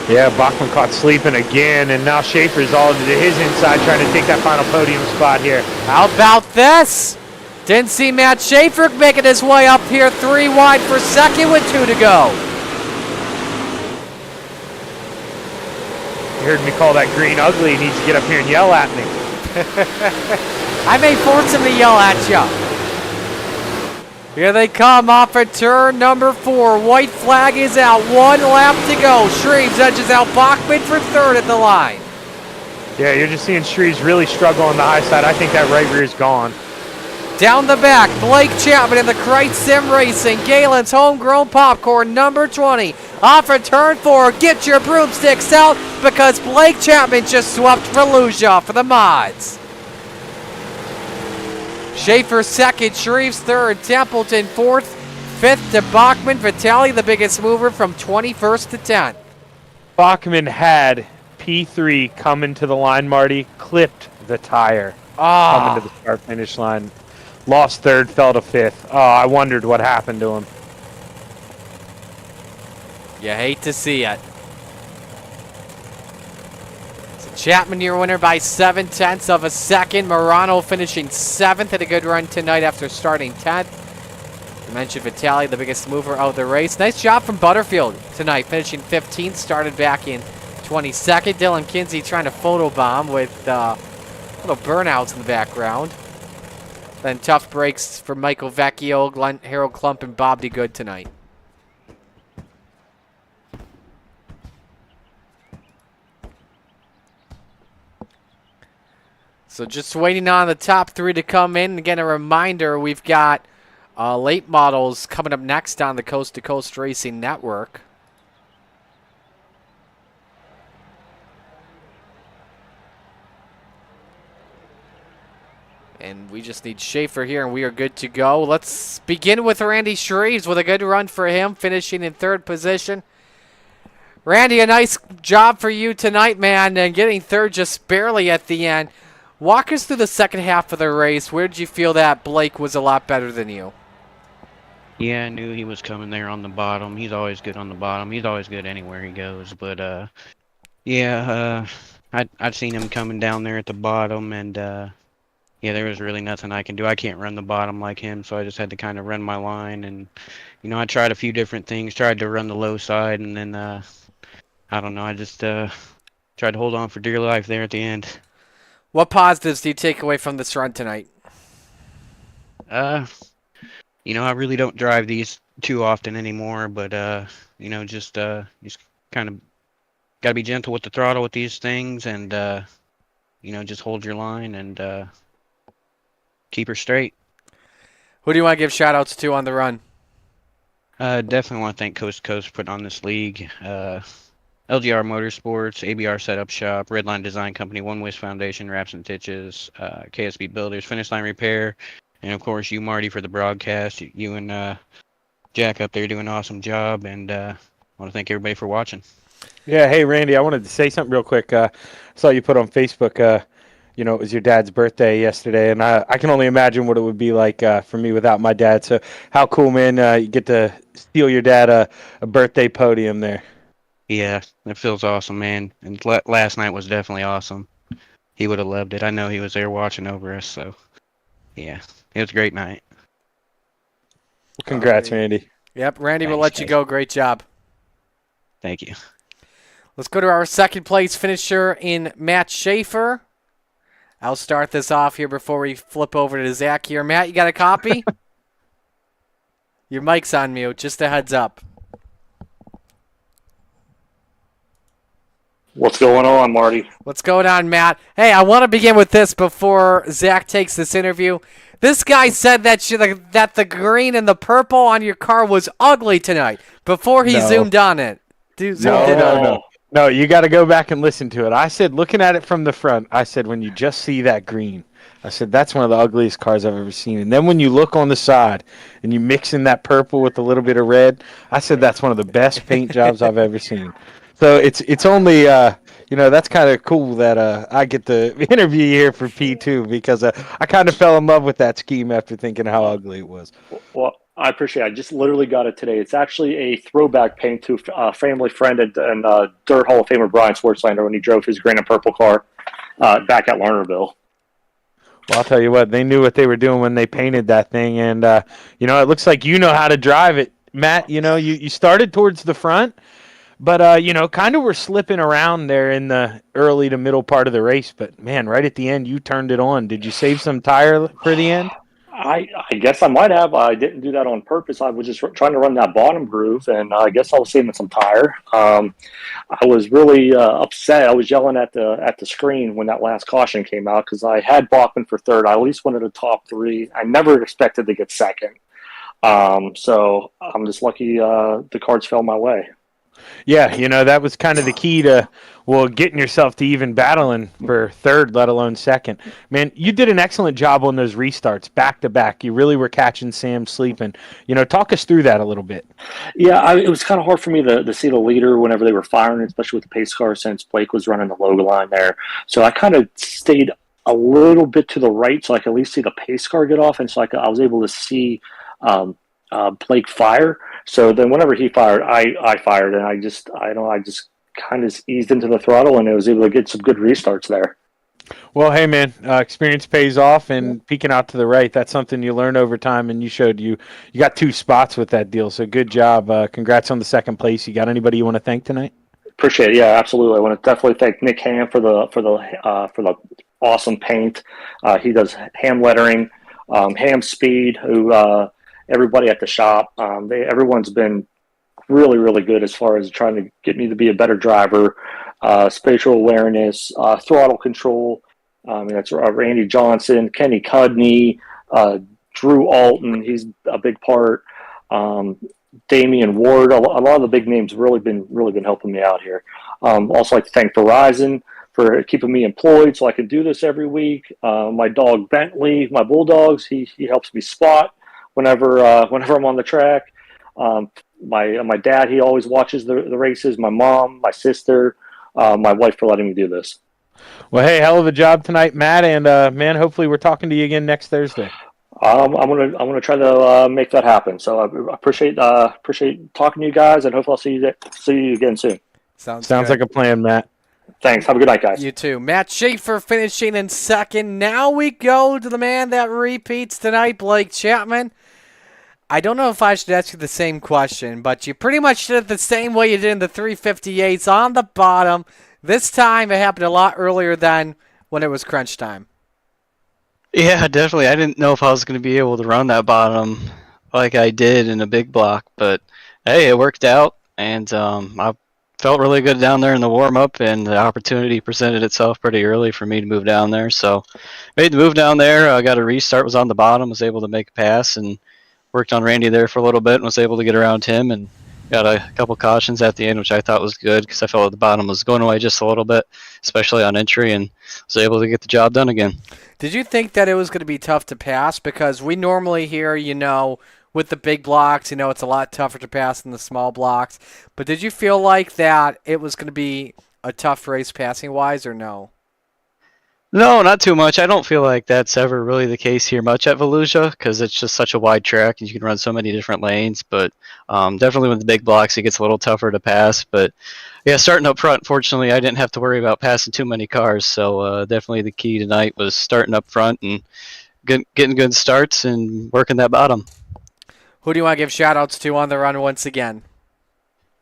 Yeah, Bachman caught sleeping again, and now Schaefer's all to his inside trying to take that final podium spot here. How about this? Didn't see Matt Schaefer making his way up here 3 wide for second with 2 to go. You heard me call that green ugly. He needs to get up here and yell at me. I may force him to yell at you. Here they come off at turn number 4. White flag is out. 1 lap to go. Shreves edges out Bachman for third at the line. Yeah, you're just seeing Shreves really struggle on the high side. I think that right rear is gone. Down the back, Blake Chapman in the Kreitz Sim Racing. Galen's homegrown popcorn, number 20. Off at turn 4. Get your broomsticks out because Blake Chapman just swept Volusia for the mods. Schaefer second, Shreves third, Templeton fourth, fifth to Bachman. Vitale the biggest mover from 21st to 10th. Bachman had P3 coming to the line, Marty, clipped the tire coming to the start finish line. Lost third, fell to fifth. Oh, I wondered what happened to him. You hate to see it. So Chapman, your winner by 7/10 of a second. Morano finishing 7th. Had a good run tonight after starting 10th. I mentioned Vitale, the biggest mover of the race. Nice job from Butterfield tonight, finishing 15th. Started back in 22nd. Dylan Kinsey trying to photobomb with little burnouts in the background. Then tough breaks for Michael Vecchio, Glenn, Harold Klump, and Bob DeGood tonight. So just waiting on the top 3 to come in. Again, a reminder, we've got late models coming up next on the Coast to Coast Racing Network. And we just need Schaefer here, and we are good to go. Let's begin with Randy Shreves with a good run for him, finishing in 3rd position. Randy, a nice job for you tonight, man, and getting 3rd just barely at the end. Walk us through the second half of the race. Where did you feel that Blake was a lot better than you? Yeah, I knew he was coming there on the bottom. He's always good on the bottom. He's always good anywhere he goes. But, I'd seen him coming down there at the bottom, and, yeah, there was really nothing I can do. I can't run the bottom like him, so I just had to kind of run my line. And, you know, I tried a few different things. Tried to run the low side, and then, I don't know. I just tried to hold on for dear life there at the end. What positives do you take away from this run tonight? You know, I really don't drive these too often anymore, but, you know, just kind of got to be gentle with the throttle with these things and, you know, just hold your line and keep her straight. Who do you want to give shout-outs to on the run? Definitely want to thank Coast to Coast for putting on this league. LGR Motorsports, ABR Setup Shop, Redline Design Company, One Wish Foundation, Wraps and Stitches, KSB Builders, Finish Line Repair, and of course you, Marty, for the broadcast. You and Jack up there doing an awesome job, and I want to thank everybody for watching. Yeah, hey Randy, I wanted to say something real quick. I saw you put on Facebook, you know, it was your dad's birthday yesterday, and I can only imagine what it would be like for me without my dad. So how cool, man, you get to steal your dad a birthday podium there. Yeah, it feels awesome, man. And last night was definitely awesome. He would have loved it. I know he was there watching over us, so yeah, it was a great night. Well, congrats, Randy. Yep, Randy will Thanks, let you guys. go. Great job. Thank you. Let's go to our second place finisher in Matt Schaefer. I'll start this off here before we flip over to Zach here. Matt, you got a copy? Your mic's on mute, just a heads up. What's going on, Marty? What's going on, Matt? Hey, I want to begin with this before Zach takes this interview. This guy said that that the green and the purple on your car was ugly tonight before he zoomed on it. No, you got to go back and listen to it. I said, looking at it from the front, I said, when you just see that green, I said, that's one of the ugliest cars I've ever seen. And then when you look on the side and you mix in that purple with a little bit of red, I said, that's one of the best paint jobs I've ever seen. So it's only, that's kind of cool that I get the interview here for P2 because I kind of fell in love with that scheme after thinking how ugly it was. Well, I appreciate it. I just literally got it today. It's actually a throwback paint to a family friend and Dirt Hall of Famer Brian Swartzlander when he drove his green and purple car back at Lernerville. Well, I'll tell you what, they knew what they were doing when they painted that thing. And, it looks like you know how to drive it, Matt. You started towards the front, but, kind of were slipping around there in the early to middle part of the race. But, man, right at the end, you turned it on. Did you save some tire for the end? I guess I might have. I didn't do that on purpose. I was just trying to run that bottom groove, and I guess I was saving some tire. I was really upset. I was yelling at the screen when that last caution came out because I had Bachman for third. I at least wanted a top three. I never expected to get second. So I'm just lucky the cards fell my way. Yeah, that was kind of the key to, getting yourself to even battling for third, let alone second. Man, you did an excellent job on those restarts, back to back. You really were catching Sam sleeping. Talk us through that a little bit. Yeah, it was kind of hard for me to see the leader whenever they were firing, especially with the pace car since Blake was running the logo line there. So I kind of stayed a little bit to the right so I could at least see the pace car get off, and so I was able to see Blake fire. So then whenever he fired, I fired, and I just kind of eased into the throttle, and I was able to get some good restarts there. Well, hey, man, experience pays off, and peeking out to the right, that's something you learn over time, and you showed you got 2 spots with that deal, so good job. Congrats on the second place. You got anybody you want to thank tonight? Appreciate it. Yeah, absolutely. I want to definitely thank Nick Ham for the awesome paint. He does ham lettering, Ham Speed, who everybody at the shop. Everyone's been really, really good as far as trying to get me to be a better driver, spatial awareness, throttle control. That's Randy Johnson, Kenny Cudney, Drew Alton. He's a big part. Damian Ward. A lot of the big names really been helping me out here. Also like to thank Verizon for keeping me employed so I can do this every week. My dog Bentley, my Bulldogs, he helps me spot whenever I'm on the track. My dad, he always watches the races. My mom, my sister, my wife for letting me do this. Well, hey, hell of a job tonight, Matt, and man, hopefully we're talking to you again next Thursday. I'm gonna try to make that happen. So I appreciate talking to you guys, and hopefully I'll see you again soon. Sounds like a plan, Matt. Thanks. Have a good night, guys. You too. Matt Schaefer finishing in second. Now we go to the man that repeats tonight, Blake Chapman. I don't know if I should ask you the same question, but you pretty much did it the same way you did in the 358s on the bottom. This time it happened a lot earlier than when it was crunch time. Yeah, definitely. I didn't know if I was going to be able to run that bottom like I did in a big block, but hey, it worked out, and I felt really good down there in the warm-up, and the opportunity presented itself pretty early for me to move down there. So made the move down there. I got a restart, was on the bottom, was able to make a pass, and worked on Randy there for a little bit and was able to get around him, and got a couple cautions at the end, which I thought was good because I felt like the bottom was going away just a little bit, especially on entry, and was able to get the job done again. Did you think that it was going to be tough to pass? Because we normally hear, with the big blocks, it's a lot tougher to pass than the small blocks. But did you feel like that it was going to be a tough race passing-wise, or no? No, not too much. I don't feel like that's ever really the case here much at Volusia because it's just such a wide track and you can run so many different lanes. But definitely with the big blocks, it gets a little tougher to pass. But yeah, starting up front, fortunately, I didn't have to worry about passing too many cars. So definitely the key tonight was starting up front and getting good starts and working that bottom. Who do you want to give shout-outs to on the run once again?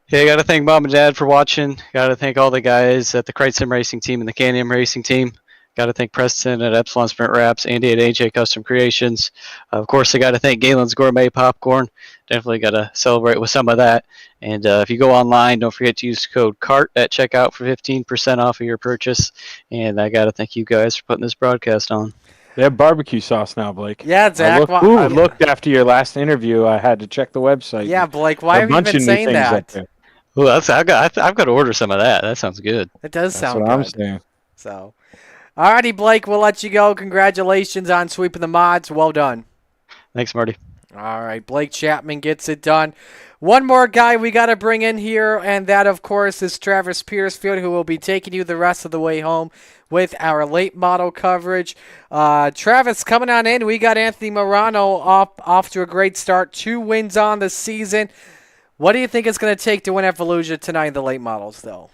Yeah, I got to thank Mom and Dad for watching. Got to thank all the guys at the Kreitzim Racing team and the Can-Am Racing team. Got to thank Preston at Epsilon Sprint Wraps, Andy at AJ Custom Creations. Of course, I got to thank Galen's Gourmet Popcorn. Definitely got to celebrate with some of that. And if you go online, don't forget to use code CART at checkout for 15% off of your purchase. And I got to thank you guys for putting this broadcast on. They have barbecue sauce now, Blake. Yeah, Zach. I looked after your last interview. I had to check the website. Yeah, Blake, why have you been saying that? Well, I've got to order some of that. That sounds good. It does sound good. That's what I'm saying. So, alrighty, Blake, we'll let you go. Congratulations on sweeping the mods. Well done. Thanks, Marty. All right, Blake Chapman gets it done. One more guy we got to bring in here, and that, of course, is Travis Piercefield, who will be taking you the rest of the way home with our late model coverage. Travis, coming on in, we got Anthony Morano off to a great start. 2 wins on the season. What do you think it's going to take to win at Volusia tonight in the late models, though?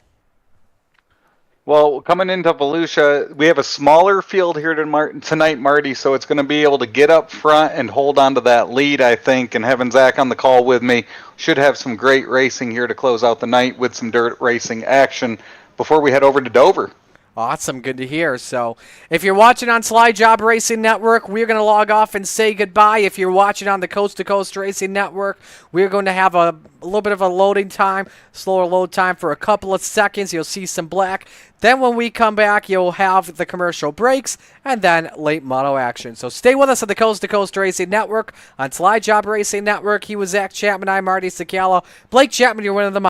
Well, coming into Volusia, we have a smaller field here tonight, Marty, so it's going to be able to get up front and hold on to that lead, I think, and having Zach on the call with me should have some great racing here to close out the night with some dirt racing action before we head over to Dover. Awesome. Good to hear. So if you're watching on Slide Job Racing Network, we're going to log off and say goodbye. If you're watching on the Coast to Coast Racing Network, we're going to have a little bit of a loading time, slower load time for a couple of seconds. You'll see some black. Then when we come back, you'll have the commercial breaks and then late model action. So stay with us on the Coast to Coast Racing Network on Slide Job Racing Network. He was Zach Chapman. I'm Marty Sakala. Blake Chapman, you're winning the